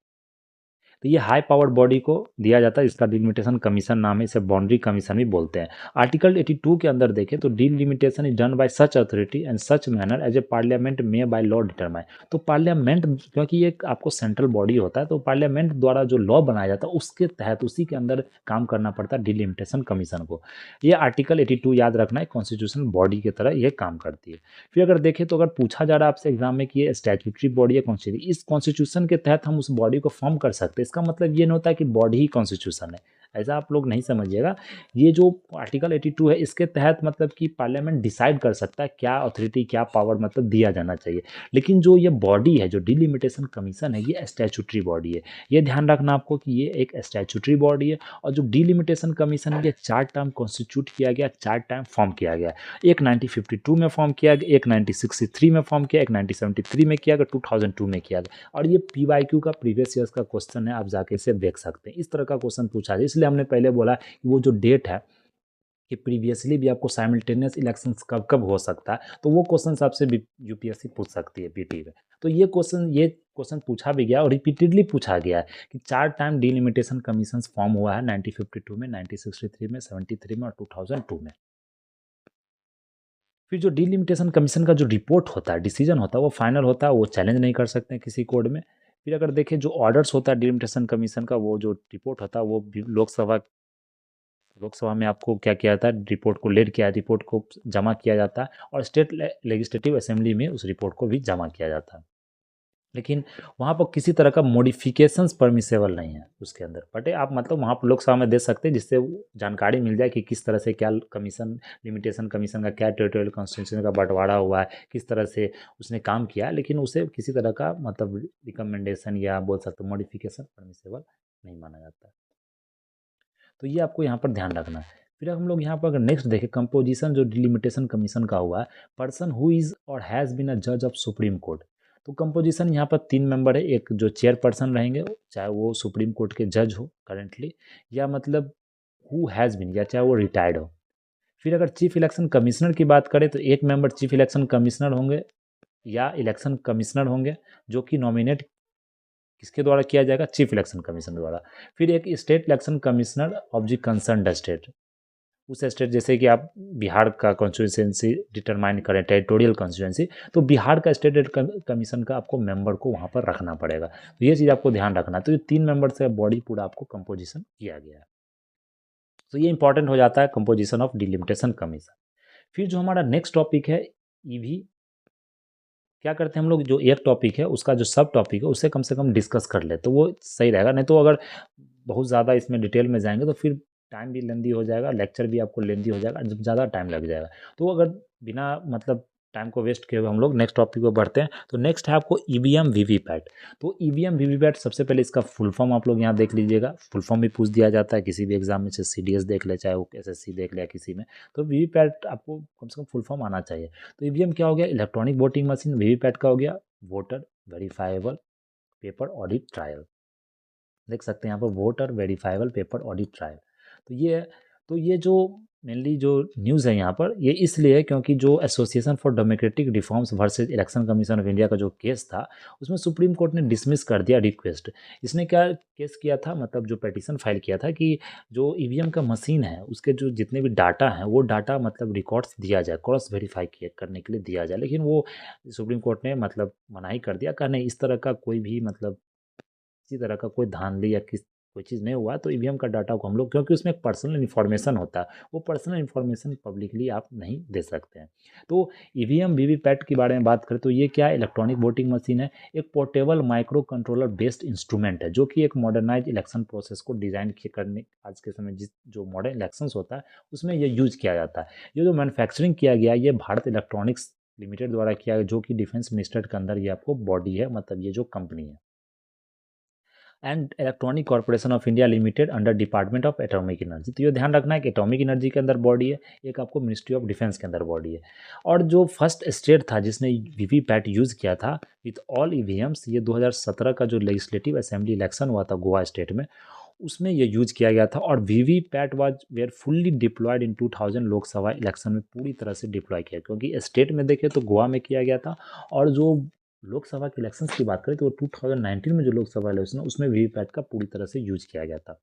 तो ये हाई पावर्ड बॉडी को दिया जाता है, इसका डिलिमिटेशन कमीशन नाम है, इसे बाउंड्री कमीशन भी बोलते हैं। आर्टिकल 82 के अंदर देखें तो delimitation is done by such authority and such manner as a parliament में बाय लॉ डिटरमाइन। तो पार्लियामेंट, क्योंकि ये आपको सेंट्रल बॉडी होता है, तो पार्लियामेंट द्वारा जो लॉ बनाया जाता है उसके तहत उसी के अंदर काम करना पड़ता है डिलिमिटेशन कमीशन को। ये आर्टिकल 82 याद रखना है, कॉन्स्टिट्यूशन बॉडी की तरह ये काम करती है। फिर अगर देखें तो अगर पूछा जा रहा है आपसे एग्जाम में कि ये स्टैट्यूटरी बॉडी है कॉन्स्टिट्यूशन, इस कॉन्स्टिट्यूशन के तहत हम उस बॉडी को फॉर्म कर सकते हैं। इसका मतलब ये नहीं होता है कि बॉडी ही कॉन्स्टिट्यूशन है, ऐसा आप लोग नहीं समझिएगा। ये जो आर्टिकल 82 है इसके तहत मतलब कि पार्लियामेंट डिसाइड कर सकता है क्या अथॉरिटी क्या पावर मतलब दिया जाना चाहिए। लेकिन जो ये बॉडी है जो डिलिमिटेशन कमीशन है ये स्टैट्यूटरी बॉडी है। ये ध्यान रखना आपको कि ये एक स्टैट्यूटरी बॉडी है, और जो डिलिमिटेशन कमीशन है ये 4 टर्म कॉन्स्टिट्यूट किया गया, 4 टाइम फॉर्म किया गया। एक 1952 में फॉर्म किया गया, एक 1963 में फॉर्म किया, एक 1973 में किया गया, 2002 में किया गया। और ये पीवाईक्यू का प्रीवियस ईयर्स का क्वेश्चन है, आप जाके इसे देख सकते हैं। इस तरह का क्वेश्चन पूछा है, इसलिए हमने पहले बोला कि वो जो डेट है कि प्रीवियसली भी आपको साइमल्टेनियस इलेक्शंस कब कब हो सकता है, तो वो क्वेश्चन आपसे यूपीएससी पूछ सकती है पीटी में। तो ये क्वेश्चन पूछा भी गया और रिपीटेडली पूछा गया है कि 4 टाइम डिलिमिटेशन कमीशन फॉर्म हुआ है 1952 में, 1963 में, 73 में और 2002 में। फिर जो डिलिमिटेशन कमीशन का जो रिपोर्ट होता है, डिसीजन होता है, वो फाइनल होता है, वो चैलेंज नहीं कर सकते हैं किसी कोर्ट में। फिर अगर देखें जो ऑर्डर्स होता है डिलिमिटेशन कमीशन का, वो जो रिपोर्ट होता है वो लोकसभा में आपको क्या किया जाता है, रिपोर्ट को लेड किया, रिपोर्ट को जमा किया जाता है और स्टेट लेजिस्लेटिव असेंबली में उस रिपोर्ट को भी जमा किया जाता है। लेकिन वहाँ पर किसी तरह का मॉडिफिकेशंस परमिसेबल नहीं है उसके अंदर, बट आप मतलब वहाँ पर लोकसभा में दे सकते हैं जिससे जानकारी मिल जाए कि किस तरह से क्या कमीशन, लिमिटेशन कमीशन का क्या टेरिटोरियल कॉन्स्टिट्यूशन का बंटवारा हुआ है, किस तरह से उसने काम किया, लेकिन उसे किसी तरह का मतलब रिकमेंडेशन या बोल सकते मॉडिफिकेशन परमिसेबल नहीं माना जाता। तो ये आपको यहाँ पर ध्यान रखना है। फिर हम लोग यहाँ पर अगर नेक्स्ट देखें, कंपोजिशन जो डिलिमिटेशन कमीशन का हुआ है, पर्सन हु इज़ और हैज़ बीन अ जज ऑफ सुप्रीम कोर्ट। तो कंपोजिशन यहाँ पर 3 मेंबर है, एक जो चेयरपर्सन रहेंगे, चाहे वो सुप्रीम कोर्ट के जज हो करेंटली, या मतलब हु हैज़ बीन, या चाहे वो रिटायर्ड हो। फिर अगर चीफ इलेक्शन कमिश्नर की बात करें तो एक मेंबर चीफ इलेक्शन कमिश्नर होंगे या इलेक्शन कमिश्नर होंगे, जो कि नॉमिनेट किसके द्वारा किया जाएगा, चीफ इलेक्शन कमीशन द्वारा। फिर एक state election commissioner of the concern state, उस स्टेट जैसे कि आप बिहार का कॉन्स्टिट्यूंसी डिटरमाइन करें, टेरिटोरियल कॉन्स्टिट्यूंसी, तो बिहार का स्टेट कमीशन का आपको मेंबर को वहाँ पर रखना पड़ेगा। तो ये चीज़ आपको ध्यान रखना है। तो ये 3 मेंबर से बॉडी पूरा आपको कंपोजिशन किया गया है। तो ये इंपॉर्टेंट हो जाता है कंपोजिशन ऑफ डिलिमिटेशन कमीशन। फिर जो हमारा नेक्स्ट टॉपिक है ईवी, क्या करते हैं हम लोग, जो एक टॉपिक है उसका जो सब टॉपिक है उसे कम से कम डिस्कस कर ले तो वो सही रहेगा। नहीं तो अगर बहुत ज़्यादा इसमें डिटेल में जाएंगे तो फिर टाइम भी लेंदी हो जाएगा, लेक्चर भी आपको लेंदी हो जाएगा, जब ज़्यादा टाइम लग जाएगा। तो अगर बिना मतलब टाइम को वेस्ट किए हुए हम लोग नेक्स्ट टॉपिक पर बढ़ते हैं। तो नेक्स्ट है आपको ईवीएम वीवीपैट। तो ईवीएम वीवीपैट सबसे पहले इसका फुल फॉर्म आप लोग यहाँ देख लीजिएगा, फुल फॉर्म भी पूछ दिया जाता है किसी भी एग्जाम में, चाहे सीडीएस देख ले, चाहे वो एसएससी देख ले, किसी में। तो वीवीपैट आपको कम से कम फुल फॉर्म आना चाहिए। तो ईवीएम क्या हो गया, इलेक्ट्रॉनिक वोटिंग मशीन। वीवीपैट का हो गया voter verifiable paper audit trial. देख सकते हैं यहाँ पर voter verifiable paper audit trial. तो ये जो मेनली जो न्यूज़ है यहाँ पर, ये इसलिए है क्योंकि जो association for democratic reforms versus election commission of India का जो केस था, उसमें सुप्रीम कोर्ट ने डिसमिस कर दिया रिक्वेस्ट। इसने क्या केस किया था, मतलब जो पिटीशन फाइल किया था कि जो ईवीएम का मशीन है उसके जो जितने भी डाटा हैं वो डाटा मतलब रिकॉर्ड्स दिया जाए, क्रॉस वेरीफाई करने के लिए दिया जाए। लेकिन वो सुप्रीम कोर्ट ने मतलब मनाही कर दिया, कहा नहीं, इस तरह का कोई भी मतलब किसी तरह का कोई धांधली या कोई चीज़ नहीं हुआ। तो ईवीएम का डाटा को हम लोग, क्योंकि उसमें एक पर्सनल इन्फॉर्मेशन होता है, वो पर्सनल इन्फॉर्मेशन पब्लिकली आप नहीं दे सकते हैं। तो ईवीएम वीवीपैट के बारे में बात करें तो ये क्या है, इलेक्ट्रॉनिक वोटिंग मशीन है, एक portable micro controller based instrument है, जो कि एक मॉडर्नाइज इलेक्शन प्रोसेस को डिज़ाइन करने, आज के समय जिस जो मॉडर्न इलेक्शंस होता है उसमें ये यूज किया जाता है। ये जो मैन्युफैक्चरिंग किया गया ये भारत इलेक्ट्रॉनिक्स लिमिटेड द्वारा किया गया, जो कि डिफेंस मिनिस्टर के अंदर ये आपको बॉडी है, मतलब ये जो कंपनी है। And electronic corporation of India limited under department of atomic energy. तो ये ध्यान रखना है कि एटॉमिक एनर्जी के अंदर बॉडी है, एक आपको मिनिस्ट्री ऑफ डिफेंस के अंदर बॉडी है। और जो फर्स्ट स्टेट था जिसने वीवीपैट यूज़ किया था विथ ऑल ईवीएम्स, ये 2017 का जो लेजिस्लेटिव असेंबली इलेक्शन हुआ था गोवा स्टेट में, उसमें ये यूज किया गया था। और VVPAT was were fully deployed in 2000 Lok Sabha election में, पूरी तरह से डिप्लॉय किया, क्योंकि स्टेट में देखें तो गोवा में किया गया था। और जो लोकसभा के इलेक्शंस की बात करें तो 2019 में जो लोकसभा इलेक्शन है उसमें वीवीपैट का पूरी तरह से यूज किया गया था।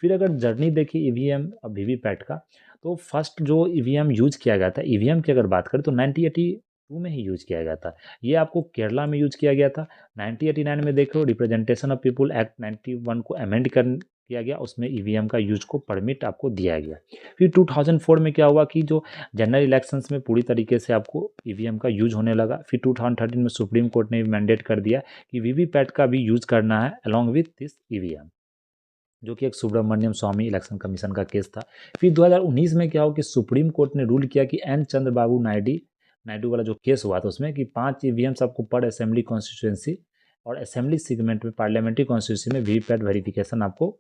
फिर अगर जर्नी देखी ईवीएम और वीवीपैट का, तो फर्स्ट जो ईवीएम यूज किया गया था, ईवीएम की अगर बात करें तो 1982 में ही यूज किया गया था। ये आपको केरला में यूज किया गया था। 1989 में देख लो रिप्रेजेंटेशन ऑफ पीपुल एक्ट 91 को अमेंड कर किया गया, उसमें ईवीएम का यूज को परमिट आपको दिया गया। फिर 2004 में क्या हुआ कि जो जनरल इलेक्शंस में पूरी तरीके से आपको ईवीएम का यूज होने लगा। फिर 2013 में सुप्रीम कोर्ट ने मैंडेट कर दिया कि वीवीपैट का भी यूज करना है अलॉन्ग विथ दिस ईवीएम, जो कि एक सुब्रमण्यम स्वामी इलेक्शन कमीशन का केस था। फिर 2019 में क्या हो कि सुप्रीम कोर्ट ने रूल किया कि एन चंद्रबाबू नायडू वाला जो केस हुआ था उसमें कि 5 ईवीएम्स आपको पर असेंबली कॉन्स्टिट्यूंसी और असेंबली सेगमेंट में पार्लियामेंट्री कॉन्स्टिट्यूंसी में वीवीपैट वेरिफिकेशन आपको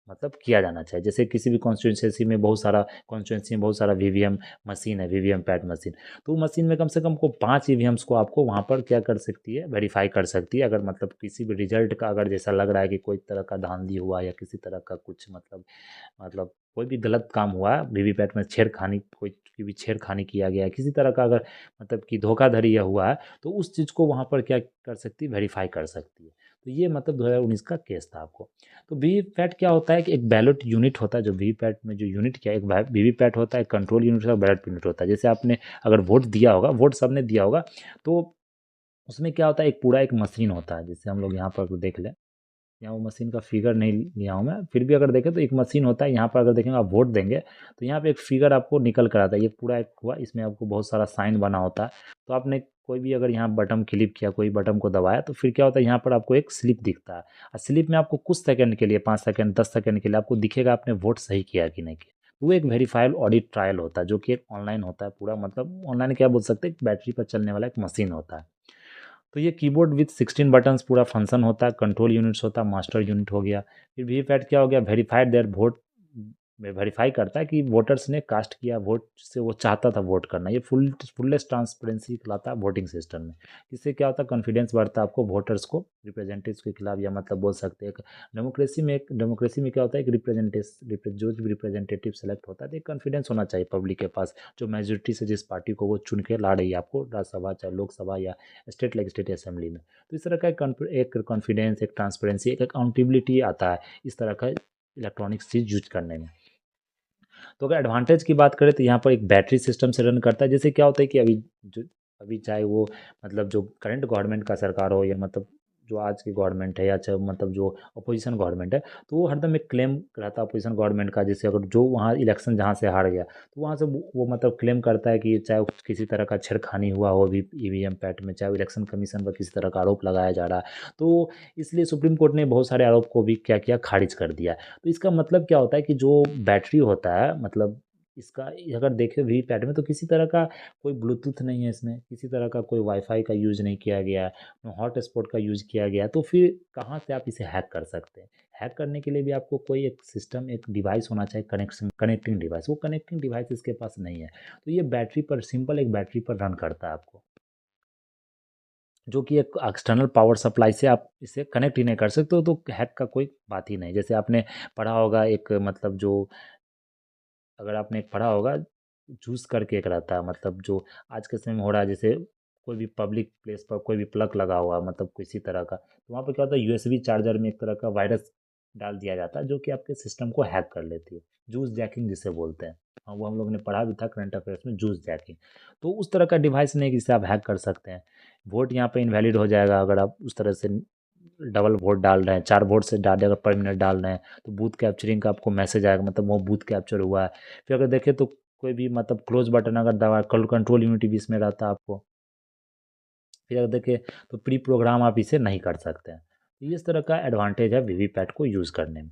मतलब किया जाना चाहिए। जैसे किसी भी कॉन्स्टिट्यूंसी में बहुत सारा वीवीएम मशीन है, वीवीएम पैट मशीन, तो मशीन में कम से कम को 5 ईवीएम्स को आपको वहाँ पर क्या कर सकती है, वेरीफाई कर सकती है। अगर मतलब किसी भी रिजल्ट का अगर जैसा लग रहा है कि कोई तरह का धांधली हुआ या किसी तरह का कुछ मतलब कोई भी गलत काम हुआ है, वीवीपैट में छेड़खानी, कोई की भी छेड़खानी किया गया है, किसी तरह का अगर मतलब कि धोखाधड़ी या हुआ है, तो उस चीज़ को वहाँ पर क्या कर सकती है, वेरीफाई कर सकती है। तो ये मतलब 2019 का केस था आपको। तो वीवीपैट क्या होता है कि एक बैलेट यूनिट होता है, जो वीवीपैट में जो यूनिट क्या है, एक वीवीपैट होता है, कंट्रोल यूनिट होता है, बैलेट यूनिट होता है। जैसे आपने अगर वोट दिया होगा, वोट सबने दिया होगा, तो उसमें क्या होता है, एक पूरा एक मशीन होता है, जैसे हम लोग यहाँ पर देख लें, यहाँ वो मशीन का फिगर नहीं लिया हूँ मैं, फिर भी अगर देखें तो एक मशीन होता है, यहाँ पर अगर देखेंगे आप वोट देंगे तो यहाँ पे एक फिगर आपको निकल कर आता है, ये पूरा एक हुआ, इसमें आपको बहुत सारा साइन बना होता है। तो आपने कोई भी अगर यहाँ बटन क्लिक किया, कोई बटन को दबाया, तो फिर क्या होता है, यहाँ पर आपको एक स्लिप दिखता है, और स्लिप में आपको कुछ सेकंड के लिए, 5 सेकंड 10 सेकंड के लिए आपको दिखेगा आपने वोट सही किया कि नहीं किया। वो एक वेरीफाइड ऑडिट ट्रायल होता है, जो कि एक ऑनलाइन होता है पूरा, मतलब ऑनलाइन क्या बोल सकते हैं, बैटरी पर चलने वाला एक मशीन होता है। तो ये कीबोर्ड विथ 16 बटन्स पूरा फंक्शन होता है, कंट्रोल यूनिट्स होता है, मास्टर यूनिट हो गया। फिर वीवीपैट क्या हो गया, वेरीफाइड देयर वोट में वेरीफाई करता है कि वोटर्स ने कास्ट किया वोट, जिससे वो चाहता था वोट करना। ये फुललेस ट्रांसपेरेंसी लाता है वोटिंग सिस्टम में। इससे क्या होता है, कॉन्फिडेंस बढ़ता है आपको वोटर्स को रिप्रेजेंटेटिव्स के खिलाफ, या मतलब बोल सकते हैं एक डेमोक्रेसी में क्या होता है, एक जो भी रिप्रेजेंटेटिव सेलेक्ट होता है, तो एक कॉन्फिडेंस होना चाहिए पब्लिक के पास, जो मेजोरिटी से जिस पार्टी को वो चुन के ला रही है आपको, राज्यसभा चाहे लोकसभा या स्टेट लेजिस्लेटिव असेंबली में। तो इस तरह का एक कॉन्फिडेंस, एक ट्रांसपेरेंसी, एक अकाउंटेबिलिटी आता है इस तरह का इलेक्ट्रॉनिक चीज़ यूज करने में। तो अगर एडवांटेज की बात करें तो यहाँ पर एक बैटरी सिस्टम से रन करता है। जैसे क्या होता है कि अभी चाहे वो मतलब जो करंट गवर्नमेंट का सरकार हो, या मतलब जो आज की गवर्नमेंट है, या चाहे मतलब जो अपोजिशन गवर्नमेंट है, तो वो हरदम एक क्लेम रहता है अपोजिशन गवर्नमेंट का। जैसे अगर जो वहाँ इलेक्शन जहाँ से हार गया, तो वहाँ से वो मतलब क्लेम करता है कि चाहे किसी तरह का छेड़खानी हुआ हो भी ईवीएम पैट में, चाहे इलेक्शन कमीशन पर किसी तरह का आरोप लगाया जा रहा है, तो इसलिए सुप्रीम कोर्ट ने बहुत सारे आरोप को भी क्या किया, खारिज कर दिया। तो इसका मतलब क्या होता है कि जो बैटरी होता है, मतलब इसका अगर देखें वीपैट में, तो किसी तरह का कोई ब्लूटूथ नहीं है इसमें, किसी तरह का कोई वाईफाई का यूज़ नहीं किया गया है, हॉटस्पॉट का यूज़ किया गया है। तो फिर कहाँ से आप इसे हैक कर सकते हैं? हैक करने के लिए भी आपको कोई एक सिस्टम, एक डिवाइस होना चाहिए, कनेक्टिंग डिवाइस। वो कनेक्टिंग डिवाइस इसके पास नहीं है। तो ये बैटरी पर, सिंपल एक बैटरी पर रन करता है आपको, जो कि एक एक्सटर्नल पावर सप्लाई से आप इसे कनेक्ट ही नहीं कर सकते हो, तो हैक का कोई बात ही नहीं। जैसे आपने पढ़ा होगा एक मतलब जो, अगर आपने पढ़ा होगा, जूस करके एक रहता है, मतलब जो आज के समय में हो रहा है, जैसे कोई भी पब्लिक प्लेस पर कोई भी प्लग लगा हुआ, मतलब किसी तरह का, तो वहाँ पर क्या होता है, यूएसबी चार्जर में एक तरह का वायरस डाल दिया जाता है, जो कि आपके सिस्टम को हैक कर लेती है। जूस जैकिंग जिसे बोलते हैं, हाँ, वो हम लोग ने पढ़ा भी था करंट अफेयर्स में, जूस जैकिंग। तो उस तरह का डिवाइस नहीं जिससे आप हैक कर सकते हैं। वोट यहाँ पे इनवैलिड हो जाएगा अगर आप उस तरह से डबल वोट डाल रहे हैं, 4 वोट से डाल अगर पर मिनट डाल रहे हैं, तो बूथ कैप्चरिंग का आपको मैसेज आएगा, मतलब वो बूथ कैप्चर हुआ है। फिर अगर देखें तो कोई भी मतलब क्लोज बटन अगर दबा, कंट्रोल यूनिटी भी इसमें रहता है आपको। फिर अगर देखें तो प्री प्रोग्राम आप इसे नहीं कर सकते हैं। तो इस तरह का एडवांटेज है वीवीपैट को यूज़ करने में।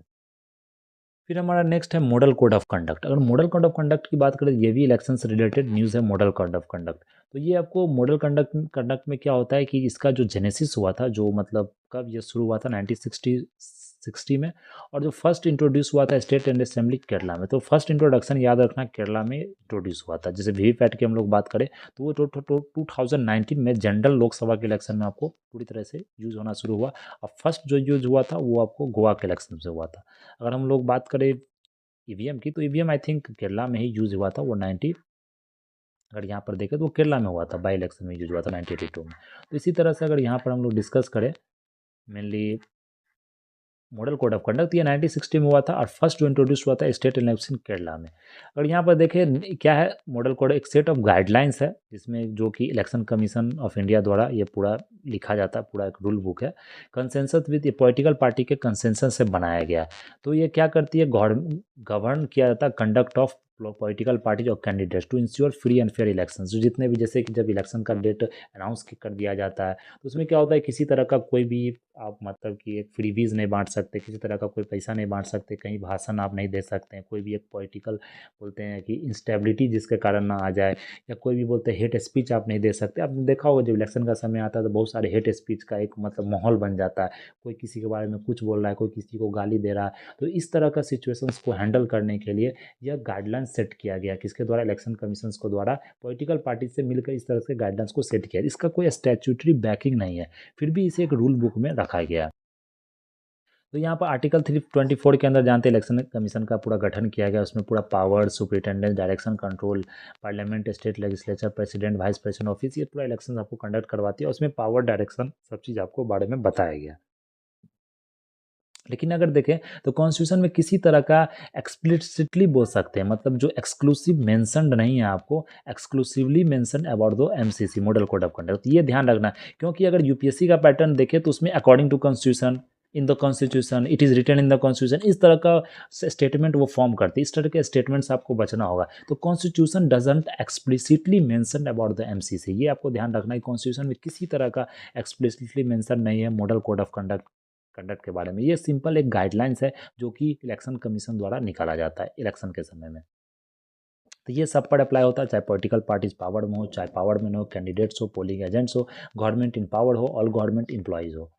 फिर हमारा नेक्स्ट है मॉडल कोड ऑफ कंडक्ट। अगर मॉडल कोड ऑफ कंडक्ट की बात करें, ये भी इलेक्शन से रिलेटेड न्यूज़ है, मॉडल कोड ऑफ कंडक्ट। तो ये आपको मॉडल कंडक्ट कंडक्ट में क्या होता है कि इसका जो जेनेसिस हुआ था, जो मतलब कब ये शुरू हुआ था, 1960 में। और जो फर्स्ट इंट्रोड्यूस हुआ था स्टेट एंड असेंबली केरला में। तो फर्स्ट इंट्रोडक्शन याद रखना, केरला में इंट्रोड्यूस हुआ था। जैसे वीवीपैट की हम लोग बात करें, तो वो 2019 में जनरल लोकसभा के इलेक्शन में आपको पूरी तरह से यूज़ होना शुरू हुआ। और फर्स्ट जो यूज़ हुआ था वो आपको गोवा के इलेक्शन से हुआ था। अगर हम लोग बात करें ईवीएम की, तो ईवीएम आई थिंक केरला में ही यूज़ हुआ था, वो 90, अगर यहाँ पर देखें तो वो केरला में हुआ था, बाई इलेक्शन में यूज़ हुआ था 1982 में। तो इसी तरह से अगर यहाँ पर हम लोग डिस्कस करें mainly model code of conduct, ये 1960 में हुआ था, और फर्स्ट जो इंट्रोड्यूस हुआ था स्टेट इलेक्शन केरला में। अगर यहाँ पर देखें क्या है मॉडल कोड, एक सेट ऑफ गाइडलाइंस है, जिसमें जो कि इलेक्शन कमीशन ऑफ इंडिया द्वारा ये पूरा लिखा जाता है, पूरा एक रूल बुक है। कंसेंसस विद ये पॉलिटिकल पार्टी के कंसेंसस से बनाया गया है। तो ये क्या करती है, गवर्न किया जाता है कंडक्ट ऑफ पॉलिटिकल पार्टीज और candidates to ensure free and fair elections. जो जितने भी, जैसे कि जब इलेक्शन का डेट अनाउंस कर दिया जाता है, तो उसमें क्या होता है, किसी तरह का कोई भी आप मतलब कि एक फ्रीबीज नहीं बांट सकते, किसी तरह का कोई पैसा नहीं बांट सकते, कहीं भाषण आप नहीं दे सकते हैं, कोई भी एक पॉलिटिकल बोलते हैं कि इंस्टेबिलिटी जिसके कारण ना आ जाए, या कोई भी बोलते हैं हेट स्पीच आप नहीं दे सकते। आपने देखा होगा जब इलेक्शन का समय आता है तो बहुत सारे हेट स्पीच का एक मतलब माहौल बन जाता है, कोई किसी के बारे में कुछ बोल रहा है, कोई किसी को गाली दे रहा है। तो इस तरह का सिचुएशंस को हैंडल करने के लिए यह गाइडलाइंस सेट किया गया, किसके द्वारा, इलेक्शन कमीशन को द्वारा पॉलिटिकल पार्टी से मिलकर इस तरह से गाइडलाइंस को सेट किया। इसका कोई स्टैट्यूटरी बैकिंग नहीं है, फिर भी इसे एक रूल बुक में रखा गया। तो यहाँ पर आर्टिकल 324 के अंदर जानते हैं इलेक्शन कमीशन का पूरा गठन किया गया, उसमें पूरा power, superintendence, direction, control, parliament, state legislature, president, vice president office, ये पूरा इलेक्शन आपको कंडक्ट करवाती है। उसमें पावर, डायरेक्शन, सब चीज़ आपको बारे में बताया गया। लेकिन अगर देखें तो कॉन्स्टिट्यूशन में किसी तरह का एक्सप्लिसिटली बोल सकते हैं, मतलब जो एक्सक्लूसिव मेंशनड नहीं है, आपको exclusively mentioned about the MCC model code of conduct, तो ये ध्यान रखना। क्योंकि अगर यूपीएससी का पैटर्न देखें तो उसमें according to constitution, in the constitution, it is written in the constitution, इस तरह का स्टेटमेंट वो फॉर्म करती है। इस तरह के स्टेटमेंट्स आपको बचना होगा। तो constitution doesn't explicitly mention about the MCC, ये आपको ध्यान रखना है। कॉन्स्टिट्यूशन में किसी तरह का एक्सप्लिसिटली मेंशन नहीं है मॉडल कोड ऑफ कंडक्ट के बारे में। ये सिंपल एक गाइडलाइंस है जो कि इलेक्शन कमीशन द्वारा निकाला जाता है इलेक्शन के समय में। तो ये सब पर अप्लाई होता है, चाहे पॉलिटिकल पार्टीज पावर में हो, चाहे पावर में हो, कैंडिडेट्स हो, पोलिंग एजेंट्स हो, गवर्नमेंट इन पावर हो, ऑल गवर्नमेंट एम्प्लॉयज़ हो।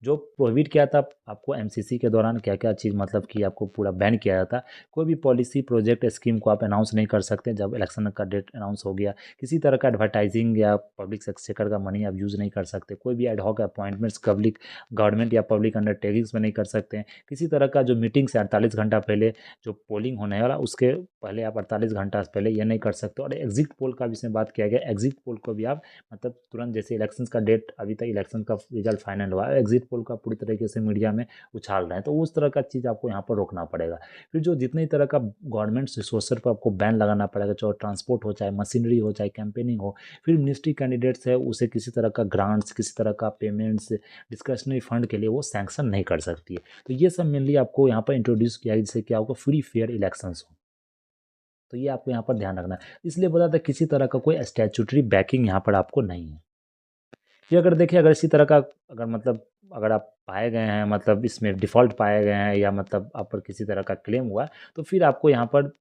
जो प्रोहिबिट किया था आपको एमसीसी के दौरान, क्या क्या चीज़ मतलब कि आपको पूरा बैन किया जाता। कोई भी पॉलिसी, प्रोजेक्ट, स्कीम को आप अनाउंस नहीं कर सकते जब इलेक्शन का डेट अनाउंस हो गया। किसी तरह का एडवर्टाइजिंग या पब्लिक सेक्टर का मनी आप यूज़ नहीं कर सकते। कोई भी एडहॉक अपॉइंटमेंट्स पब्लिक गवर्नमेंट या पब्लिक अंडरटेकिंग्स में नहीं कर सकते हैं। किसी तरह का जो मीटिंग से 48 घंटा पहले जो पोलिंग होने वाला, उसके पहले आप 48 घंटा पहले ये नहीं कर सकते। और एग्जिट पोल का भी इसमें बात किया गया। एग्जिट पोल को भी आप मतलब तुरंत, जैसे इलेक्शन का डेट अभी तक इलेक्शन का रिजल्ट फाइनल हुआ है, एग्जिट पोल का पूरी तरीके से मीडिया में उछाल रहे हैं, तो उस तरह का चीज़ आपको यहाँ पर रोकना पड़ेगा। फिर जो जितनी तरह का गवर्नमेंट रिसोर्स पर आपको बैन लगाना पड़ेगा, चाहे ट्रांसपोर्ट हो, चाहे मशीनरी हो, चाहे कैंपेनिंग हो। फिर मिनिस्ट्री कैंडिडेट्स है, उसे किसी तरह का ग्रांट्स, किसी तरह का पेमेंट्स, डिस्क्रिशनरी फंड के लिए वो सैंक्शन नहीं कर सकती है। तो ये सब मेनली आपको यहाँ पर इंट्रोड्यूस किया है, जिससे क्या होगा, फ्री फेयर इलेक्शंस हो। तो ये आपको यहाँ पर ध्यान रखना है। इसलिए बता था किसी तरह का कोई स्टैट्यूटरी बैकिंग यहाँ पर आपको नहीं है। ये अगर देखिए, अगर इसी तरह का अगर मतलब अगर आप पाए गए हैं, मतलब इसमें डिफ़ॉल्ट पाए गए हैं, या मतलब आप पर किसी तरह का क्लेम हुआ है, तो फिर आपको यहाँ पर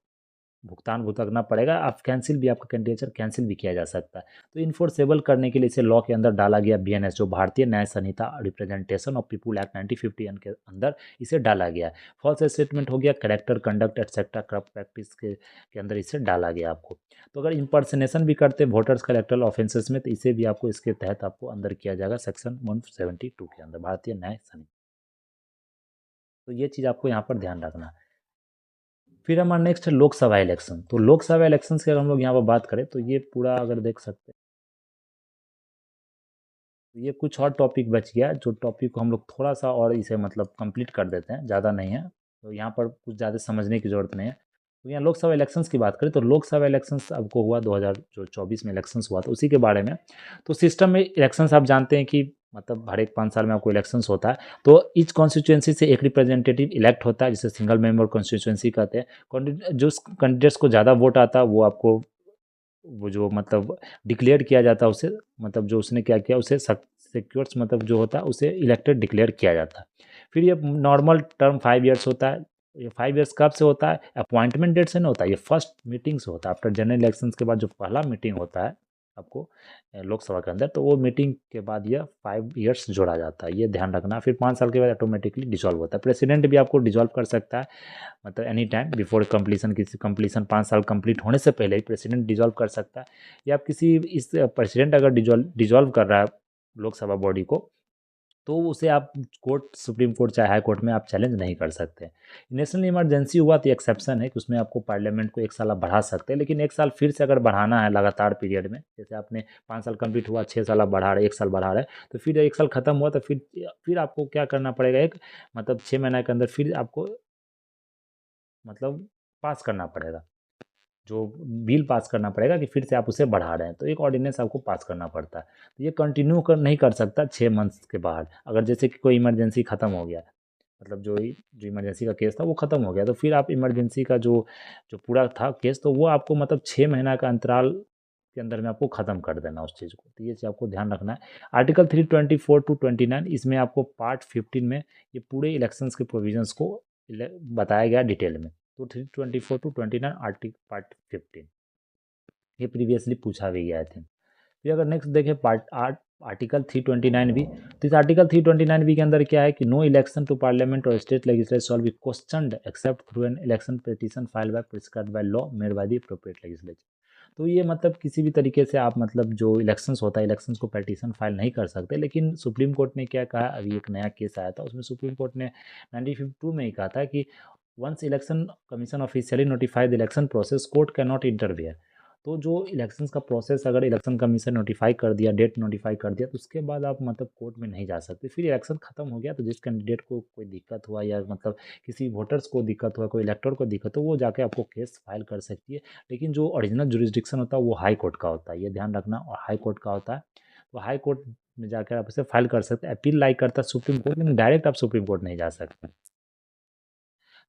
भुगतान भुगतना पड़ेगा। आप कैंसिल भी, आपका कैंडिडेचर कैंसिल भी किया जा सकता है। तो इन्फोर्सेबल करने के लिए इसे लॉ के अंदर डाला गया। बीएनएस, जो भारतीय न्याय संहिता रिप्रेजेंटेशन ऑफ पीपुल एक्ट 1951 के अंदर इसे डाला गया है। फॉल्स स्टेटमेंट हो गया, character, conduct etcetera, corrupt practice के अंदर इसे डाला गया आपको। तो अगर इम्पर्सनेशन भी करते वोटर्स का इलेक्टोरल ऑफेंसेस में, तो इसे भी आपको इसके तहत आपको अंदर किया जाएगा, सेक्शन 172 के अंदर, भारतीय न्याय संहिता। तो ये चीज़ आपको यहाँ पर ध्यान रखना है। फिर हमारा नेक्स्ट है लोकसभा इलेक्शन। तो लोकसभा इलेक्शन की अगर हम लोग यहाँ पर बात करें, तो ये पूरा अगर देख सकते हैं, तो ये कुछ और टॉपिक बच गया, जो टॉपिक को हम लोग थोड़ा सा और इसे मतलब कंप्लीट कर देते हैं, ज़्यादा नहीं है। तो यहाँ पर कुछ ज़्यादा समझने की ज़रूरत नहीं है। तो यहाँ लोकसभा इलेक्शंस की बात करें, तो लोकसभा इलेक्शंस आपको हुआ 2024 में इलेक्शंस हुआ, तो उसी के बारे में। तो सिस्टम में इलेक्शंस आप जानते हैं कि मतलब हर एक 5 साल में आपको इलेक्शंस होता है। तो ईच कॉन्स्टिट्यूएंसी से एक रिप्रेजेंटेटिव इलेक्ट होता है, जिसे सिंगल मेंबर कॉन्स्टिट्यूएंसी कहते हैं। जो कैंडिडेट्स को ज़्यादा वोट आता है, वो आपको वो जो मतलब डिक्लेयर किया जाता है उसे, मतलब जो उसने क्या किया उसे सिक्योर्स, मतलब जो होता है उसे इलेक्टेड डिक्लेयर किया जाता है। फिर ये नॉर्मल टर्म 5 ईयर्स होता है। ये 5 ईयर्स कब से होता है? अपॉइंटमेंट डेट से नहीं होता है, ये फर्स्ट मीटिंग से होता है। आफ्टर जनरल इलेक्शंस के बाद जो पहला मीटिंग होता है आपको लोकसभा के अंदर, तो वो मीटिंग के बाद यह 5 ईयर्स जोड़ा जाता है, ये ध्यान रखना। फिर 5 साल के बाद ऑटोमेटिकली डिसॉल्व होता है। प्रेसिडेंट भी आपको डिसॉल्व कर सकता है, मतलब एनी टाइम बिफोर कंप्लीसन, किसी कंप्लीसन 5 साल कंप्लीट होने से पहले ही प्रेसिडेंट डिसॉल्व कर सकता है। या आप किसी इस प्रेसिडेंट अगर डिसॉल्व कर रहा है लोकसभा बॉडी को, तो उसे आप कोर्ट, सुप्रीम कोर्ट चाहे हाई कोर्ट में आप चैलेंज नहीं कर सकते। नेशनल इमरजेंसी हुआ तो एक्सेप्शन है कि उसमें आपको पार्लियामेंट को 1 साल आप बढ़ा सकते हैं, लेकिन 1 साल फिर से अगर बढ़ाना है लगातार पीरियड में, जैसे आपने 5 साल कंप्लीट हुआ, 6 साल आप बढ़ा रहे, 1 साल बढ़ा रहे, तो फिर 1 साल खत्म हुआ, तो फिर आपको क्या करना पड़ेगा, एक मतलब 6 महीने के अंदर फिर आपको मतलब पास करना पड़ेगा, जो बिल पास करना पड़ेगा कि फिर से आप उसे बढ़ा रहे हैं, तो एक ऑर्डिनेंस आपको पास करना पड़ता है। तो ये कंटिन्यू कर नहीं कर सकता 6 मंथ्स के बाद। अगर जैसे कि कोई इमरजेंसी खत्म हो गया, मतलब जो इमरजेंसी का केस था वो खत्म हो गया, तो फिर आप इमरजेंसी का जो जो पूरा था केस, तो वो आपको मतलब 6 महीना का अंतराल के अंदर में आपको ख़त्म कर देना उस चीज़ को। तो ये चीज़ आपको ध्यान रखना है। आर्टिकल 324 टू 29, इसमें आपको पार्ट 15 में ये पूरे इलेक्शंस के प्रोविजंस को बताया गया डिटेल में। तो 324 टू 29 आर्टिकल पार्ट 15, ये प्रीवियसली पूछा भी गया था। फिर अगर नेक्स्ट देखें पार्ट 8, आर्टिकल 329 बी। तो इस आर्टिकल 329 बी के अंदर क्या है कि नो इलेक्शन टू पार्लियामेंट और state legislature shawl B questioned accept through an election petition file by prescribed by law made by the appropriate legislature. तो ये मतलब किसी भी तरीके से आप मतलब जो इलेक्शंस होता है इलेक्शंस को पिटीशन फाइल नहीं कर सकते। लेकिन सुप्रीम कोर्ट ने क्या कहा, अभी एक नया केस आया था उसमें सुप्रीम कोर्ट ने 1952 में ही कहा था कि once election commission officially notify the election process court can not interfere. तो जो इलेक्शंस का प्रोसेस अगर इलेक्शन कमीशन नोटिफाई कर दिया, डेट नोटिफाई कर दिया, तो उसके बाद आप मतलब कोर्ट में नहीं जा सकते। फिर इलेक्शन खत्म हो गया तो जिस कैंडिडेट को कोई दिक्कत हुआ या मतलब किसी वोटर्स को दिक्कत हुआ, कोई इलेक्टर को दिक्कत हो, वो जाके आपको केस फाइल कर सकती है। लेकिन जो ओरिजिनल जुरिस्डिक्शन होता है वो हाई कोर्ट का होता है, ये ध्यान रखना, और हाई कोर्ट का होता है। तो हाई कोर्ट में जाकर आप इसे फाइल कर सकते हैं। अपील लाइक करता है सुप्रीम कोर्ट, लेकिन डायरेक्ट आप सुप्रीम कोर्ट नहीं जा सकते।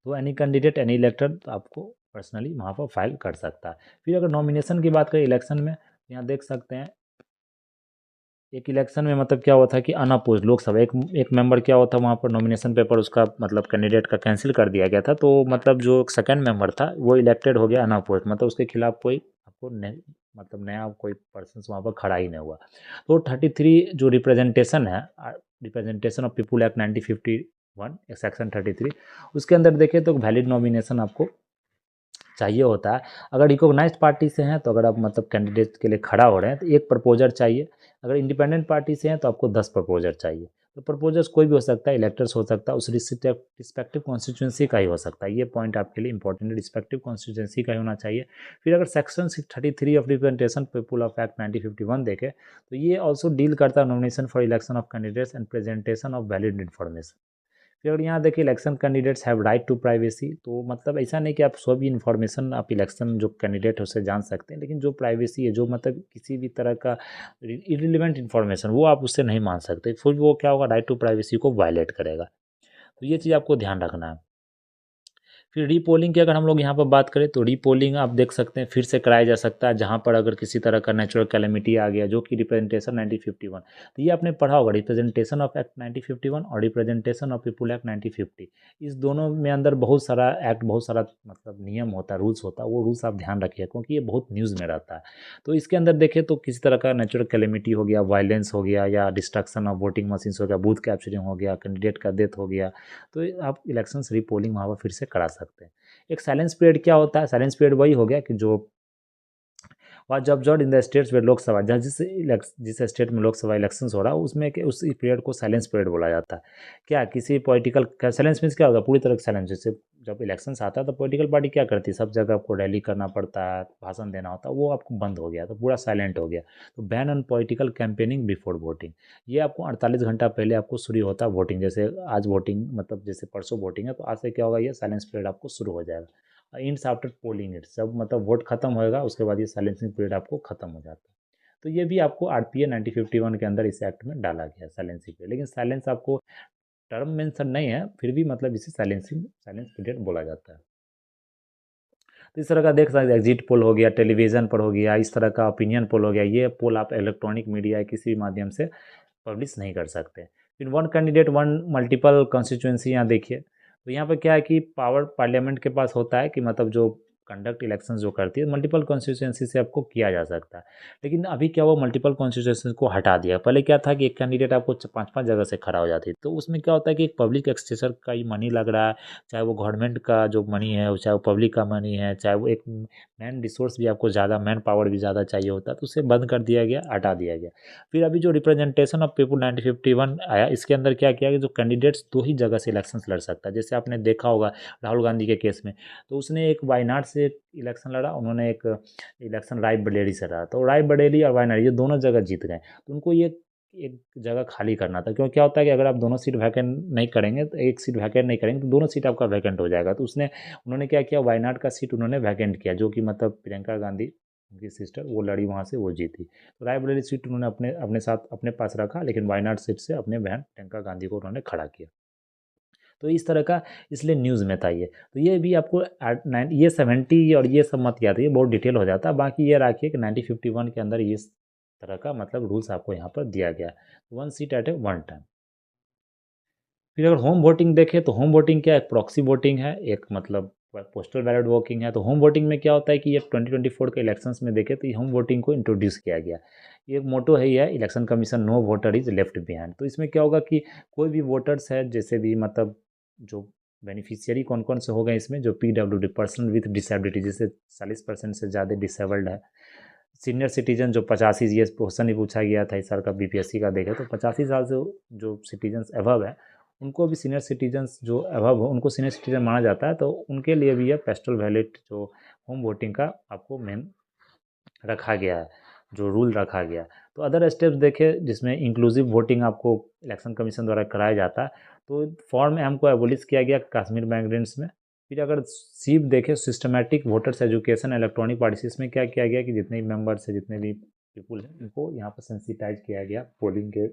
तो एनी कैंडिडेट एनी इलेक्टर आपको पर्सनली वहाँ पर फाइल कर सकता है। फिर अगर नॉमिनेशन की बात करें इलेक्शन में, यहाँ देख सकते हैं एक इलेक्शन में मतलब क्या हुआ था कि अनअपोज्ड लोकसभा एक मेंबर क्या हुआ था वहाँ पर नॉमिनेशन पेपर उसका मतलब कैंडिडेट का कैंसिल कर दिया गया था। तो मतलब जो सेकंड मेंबर था वो इलेक्टेड हो गया अनअपोज्ड, मतलब उसके खिलाफ कोई आपको मतलब नया कोई पर्सन वहाँ पर खड़ा ही नहीं हुआ। तो 33 जो रिप्रेजेंटेशन है, representation of people act 1951 section 33, उसके अंदर देखें तो वैलिड नॉमिनेशन आपको चाहिए होता है। अगर रिकॉग्नाइज्ड पार्टी से हैं तो अगर आप मतलब कैंडिडेट के लिए खड़ा हो रहे हैं तो एक प्रपोजर चाहिए। अगर इंडिपेंडेंट पार्टी से हैं तो आपको 10 प्रपोजर चाहिए। तो प्रपोजर्स कोई भी हो सकता है, इलेक्टर्स हो सकता है, उस रिस्पेक्टिव कॉन्स्टिट्यूंसी का ही हो सकता है। ये पॉइंट आपके लिए इंपॉर्टेंट है, रिस्पेक्टिव कॉन्स्टिट्यूंसी का ही होना चाहिए। फिर अगर section 33 of representation people of act 1951 देखें तो ये ऑल्सो डील करता है nomination for election of candidates and presentation of valid information. फिर अगर यहाँ देखिए election candidates have right to privacy, तो मतलब ऐसा नहीं कि आप सभी इन्फॉर्मेशन आप इलेक्शन जो कैंडिडेट है उससे जान सकते हैं, लेकिन जो प्राइवेसी है, जो मतलब किसी भी तरह का इरिलीवेंट इन्फॉर्मेशन, वो आप उससे नहीं मान सकते। फिर वो क्या होगा, राइट टू प्राइवेसी को वायलेट करेगा। तो ये चीज़ आपको ध्यान रखना है। फिर रीपोलिंग की अगर हम लोग यहाँ पर बात करें तो रीपोलिंग आप देख सकते हैं फिर से कराया जा सकता है जहाँ पर अगर किसी तरह का नेचुरल कैलेमिटी आ गया, जो कि रिप्रेजेंटेशन 1951, तो ये आपने पढ़ा होगा, रिप्रेजेंटेशन ऑफ एक्ट 1951 और रिप्रेजेंटेशन ऑफ पीपुल एक्ट 1950। इस दोनों में अंदर बहुत सारा एक्ट, बहुत सारा मतलब नियम होता है, रूल्स होता है, वो रूल्स आप ध्यान रखिए क्योंकि ये बहुत न्यूज़ में रहता है। तो इसके अंदर देखें तो किसी तरह का नेचुरल कैलेमिटी हो गया, वायलेंस हो गया, या डिस्ट्रक्शन ऑफ वोटिंग मशीन्स हो गया, बूथ कैप्चरिंग हो गया, कैंडिडेट का डेथ हो गया, तो आप इलेक्शंस रीपोलिंग वहाँ पर फिर से करा सकते हैं। एक साइलेंस पीरियड क्या होता है, साइलेंस पीरियड वही हो गया कि जो was observed in the states where Lok Sabha, जहाँ जिस स्टेट में लोकसभा इलेक्शंस हो रहा है उसमें के उस पीरियड को साइलेंस पीरियड बोला जाता है। क्या किसी पॉलिटिकल साइलेंस मीन्स क्या होगा, पूरी तरह से साइलेंस। जैसे जब इलेक्शंस आता है तो पॉलिटिकल पार्टी क्या करती है, सब जगह आपको रैली करना पड़ता है, भाषण देना होता है, वो आपको बंद हो गया, तो पूरा साइलेंट हो गया। तो ban on political campaigning before voting, ये आपको 48 घंटा पहले आपको शुरू होता है वोटिंग। जैसे आज वोटिंग मतलब जैसे परसों वोटिंग है, तो आज से क्या होगा, ये साइलेंस पीरियड आपको शुरू हो जाएगा। इंड्स आफ्टर पोलिंग इट, जब मतलब वोट खत्म होएगा उसके बाद ये साइलेंसिंग पीरियड आपको खत्म हो जाता है। तो ये भी आपको आरपीए 1951 के अंदर इस एक्ट में डाला गया साइलेंसिंग पीरियड, लेकिन साइलेंस आपको टर्म मेंशन नहीं है, फिर भी मतलब इसे साइलेंस पीरियड बोला जाता है। तो इस तरह का देख सकते हैं, एग्जिट पोल हो गया, टेलीविज़न पर हो गया, इस तरह का ओपिनियन पोल हो गया, ये पोल आप इलेक्ट्रॉनिक मीडिया या किसी भी माध्यम से पब्लिश नहीं कर सकते। फिर one candidate one multiple constituency, यहाँ देखिए तो यहाँ पर क्या है कि पावर पार्लियामेंट के पास होता है कि मतलब जो कंडक्ट इलेक्शंस जो करती है मल्टीपल कॉन्स्टिट्यूंसी से आपको किया जा सकता है। लेकिन अभी क्या हुआ, मल्टीपल कॉन्स्टिट्यूंसी को हटा दिया। पहले क्या था कि एक कैंडिडेट आपको 5-5 जगह से खड़ा हो जाती, तो उसमें क्या होता है कि एक पब्लिक एक्सचेंजर का ही मनी लग रहा है, चाहे वो गवर्नमेंट का जो मनी है, चाहे वो पब्लिक का मनी है, चाहे वो एक मैन रिसोर्स भी आपको ज़्यादा, मैन पावर भी ज़्यादा चाहिए होता है, तो उसे बंद कर दिया गया, हटा दिया गया। फिर अभी जो रिप्रेजेंटेशन ऑफ पीपुल 1951 आया, इसके अंदर क्या किया कि जो कैंडिडेट्स 2 ही जगह से इलेक्शंस लड़ सकता है। जैसे आपने देखा होगा राहुल गांधी के केस में, तो उसने एक वायनाड से इलेक्शन लड़ा, उन्होंने एक इलेक्शन रायबरेली से लड़ा, तो रायबरेली और वायनाड ये दोनों जगह जीत गए। तो उनको ये एक जगह खाली करना था, क्योंकि क्या होता है कि अगर आप दोनों सीट वैकेंट नहीं करेंगे, तो एक सीट वैकेंट नहीं करेंगे तो दोनों सीट आपका वैकेंट हो जाएगा। तो उन्होंने क्या किया, वायनाड का सीट उन्होंने वैकेंट किया, जो कि मतलब प्रियंका गांधी उनकी सिस्टर वो लड़ी, वहाँ से वो जीती। तो रायबरेली सीट उन्होंने अपने अपने साथ अपने पास रखा, लेकिन वायनाड सीट से अपने बहन प्रियंका गांधी को उन्होंने खड़ा किया। तो इस तरह का इसलिए न्यूज़ में था ये। तो ये भी आपको ये 70 और ये सब मत याद है, ये बहुत डिटेल हो जाता है। बाकी ये रखिए कि 1951 के अंदर इस तरह का मतलब रूल्स आपको यहाँ पर दिया गया, वन सीट एट ए वन टाइम। फिर अगर होम वोटिंग देखें तो होम वोटिंग क्या है, प्रॉक्सी वोटिंग है, एक मतलब पोस्टल बैलेट वोटिंग है। तो होम वोटिंग में क्या होता है कि ये 2024 के इलेक्शंस में देखें तो ये होम वोटिंग को इंट्रोड्यूस किया गया। ये एक मोटो है, ये election commission no voter is left behind. तो इसमें क्या होगा कि कोई भी वोटर्स है, जैसे भी मतलब जो बेनिफिशियरी कौन कौन से हो गए इसमें, जो PWD पर्सन विथ डिसेबिलिटी, जैसे 40% से ज़्यादा डिसेबल्ड है, सीनियर सिटीजन जो 85, ये क्वेश्चन ही पूछा गया था इस साल का BPSC का, देखे तो 85 साल से जो सिटीजन्स अबव है उनको भी सीनियर सिटीजन्स जो अबव हो उनको सीनियर सिटीजन माना जाता है। तो उनके लिए भी यह पोस्टल बैलेट जो होम वोटिंग का आपको मेन रखा गया है, जो रूल रखा गया है। तो अदर स्टेप्स देखें जिसमें इंक्लूसिव वोटिंग आपको इलेक्शन कमीशन द्वारा कराया जाता है। तो फॉर्म एम को एबोलिश किया गया कश्मीर माइग्रेंट्स में। फिर अगर सीप देखें systematic voters education electronic participation में क्या किया गया कि जितने भी मेंबर्स हैं, जितने भी पीपुल हैं, उनको यहाँ पर सेंसिटाइज किया गया पोलिंग के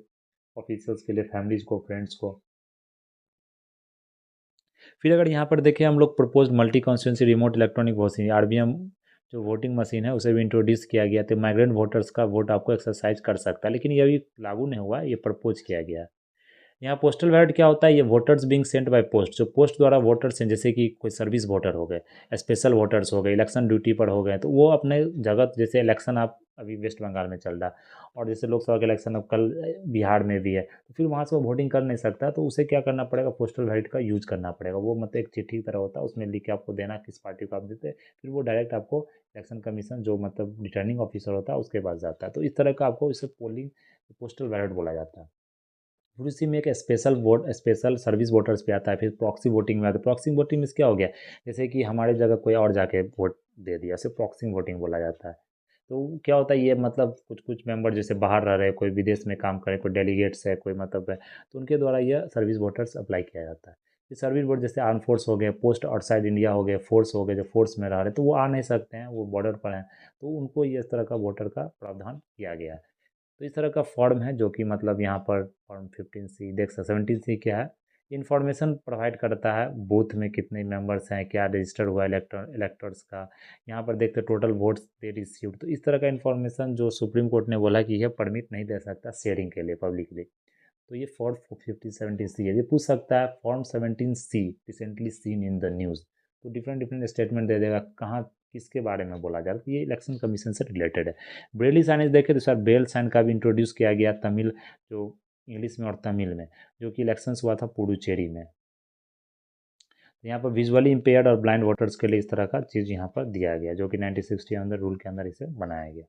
ऑफिसर्स के लिए, फैमिलीज को, फ्रेंड्स को। फिर अगर यहाँ पर देखें हम लोग propose multi constituency remote electronic voting RBM जो वोटिंग मशीन है उसे भी इंट्रोड्यूस किया गया। तो माइग्रेंट वोटर्स का वोट आपको एक्सरसाइज कर सकता है, लेकिन ये अभी लागू नहीं हुआ, ये प्रपोज किया गया है। यहाँ पोस्टल बैलेट क्या होता है, ये voters being sent by post, जो पोस्ट द्वारा वोटर्स हैं, जैसे कि कोई सर्विस वोटर हो गए, स्पेशल वोटर्स हो गए, इलेक्शन ड्यूटी पर हो गए, तो वो अपने जगह, जैसे इलेक्शन आप अभी वेस्ट बंगाल में चल रहा है और जैसे लोकसभा का इलेक्शन अब कल बिहार में भी है, तो फिर वहाँ से वो वोटिंग कर नहीं सकता, तो उसे क्या करना पड़ेगा, पोस्टल बैलेट का यूज करना पड़ेगा। वो मतलब एक चिट्ठी की तरह होता है, उसमें लिख के आपको देना किस पार्टी को आप देते, फिर वो डायरेक्ट आपको इलेक्शन कमीशन जो मतलब रिटर्निंग ऑफिसर होता है उसके पास जाता है। तो इस तरह का आपको इसे पोलिंग पोस्टल बैलेट बोला जाता है। फिर उसी में एक special vote, special service voters पे आता है। फिर प्रॉक्सी वोटिंग में आता है। प्रॉक्सी वोटिंग में क्या हो गया, जैसे कि हमारे जगह कोई और जाके वोट दे दिया, उसे प्रॉक्सी वोटिंग बोला जाता है। तो क्या होता है, ये मतलब कुछ कुछ मेंबर जैसे बाहर रह रहे, कोई विदेश में काम करे, कोई डेलीगेट्स है, कोई मतलब है, तो उनके द्वारा यह सर्विस वोटर्स अप्लाई किया जाता है। ये सर्विस वोट जैसे आर्म फोर्स हो गए, पोस्ट आउटसाइड इंडिया हो गए, फोर्स हो गए, जो फोर्स में रह रहे तो वो आ नहीं सकते हैं, वो बॉर्डर पर हैं, तो उनको ये इस तरह का वोटर का प्रावधान किया गया है। तो इस तरह का फॉर्म है जो कि मतलब यहाँ पर फॉर्म 15C देख सकते। 17C क्या है, इन्फॉर्मेशन प्रोवाइड करता है बूथ में कितने मेंबर्स हैं, क्या रजिस्टर हुआ इलेक्टर्स का, यहाँ पर देखते टोटल वोट्स दे रिसीव्ड। तो इस तरह का इन्फॉर्मेशन जो सुप्रीम कोर्ट ने बोला कि यह परमिट नहीं दे सकता शेयरिंग के लिए पब्लिकली। तो ये फॉर्म 1517C है, ये पूछ सकता है form 17C recently seen in the news. तो डिफरेंट डिफरेंट स्टेटमेंट दे देगा कहाँ किसके बारे में बोला जा रहा है, तो ये इलेक्शन कमीशन से रिलेटेड है। ब्रेली साइनेज देखें तो सर बेल साइन का भी इंट्रोड्यूस किया गया तमिल, जो इंग्लिश में और तमिल में, जो कि इलेक्शंस हुआ था पुडुचेरी में। तो यहाँ पर विजुअली इम्पेयर्ड और ब्लाइंड वोटर्स के लिए इस तरह का चीज़ यहाँ पर दिया गया, जो कि 1960 अंदर रूल के अंदर इसे बनाया गया।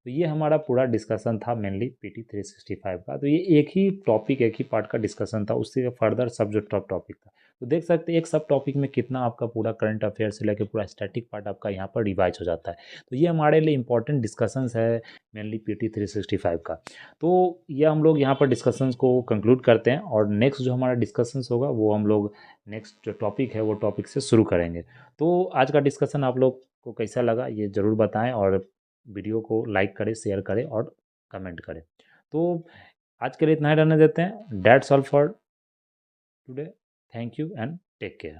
तो ये हमारा पूरा डिस्कशन था मेनली PT 365 का। तो ये एक ही टॉपिक, एक ही पार्ट का डिस्कशन था, उससे फर्दर सब जो टॉप टॉपिक था। तो देख सकते हैं एक सब टॉपिक में कितना आपका पूरा करंट अफेयर से लेकर पूरा स्टैटिक पार्ट आपका यहाँ पर रिवाइज हो जाता है। तो ये हमारे लिए इंपॉर्टेंट डिस्कशंस है मेनली PT 365 का। तो ये हम लोग यहाँ पर डिस्कशंस को कंक्लूड करते हैं, और नेक्स्ट जो हमारा डिस्कशंस होगा वो हम लोग नेक्स्ट जो टॉपिक है वो टॉपिक से शुरू करेंगे। तो आज का डिस्कशन आप लोग को कैसा लगा ये ज़रूर बताएं, और वीडियो को लाइक करें, शेयर करें और कमेंट करें। तो आज के लिए इतना ही रहने देते हैं। That's all for today. Thank you and take care.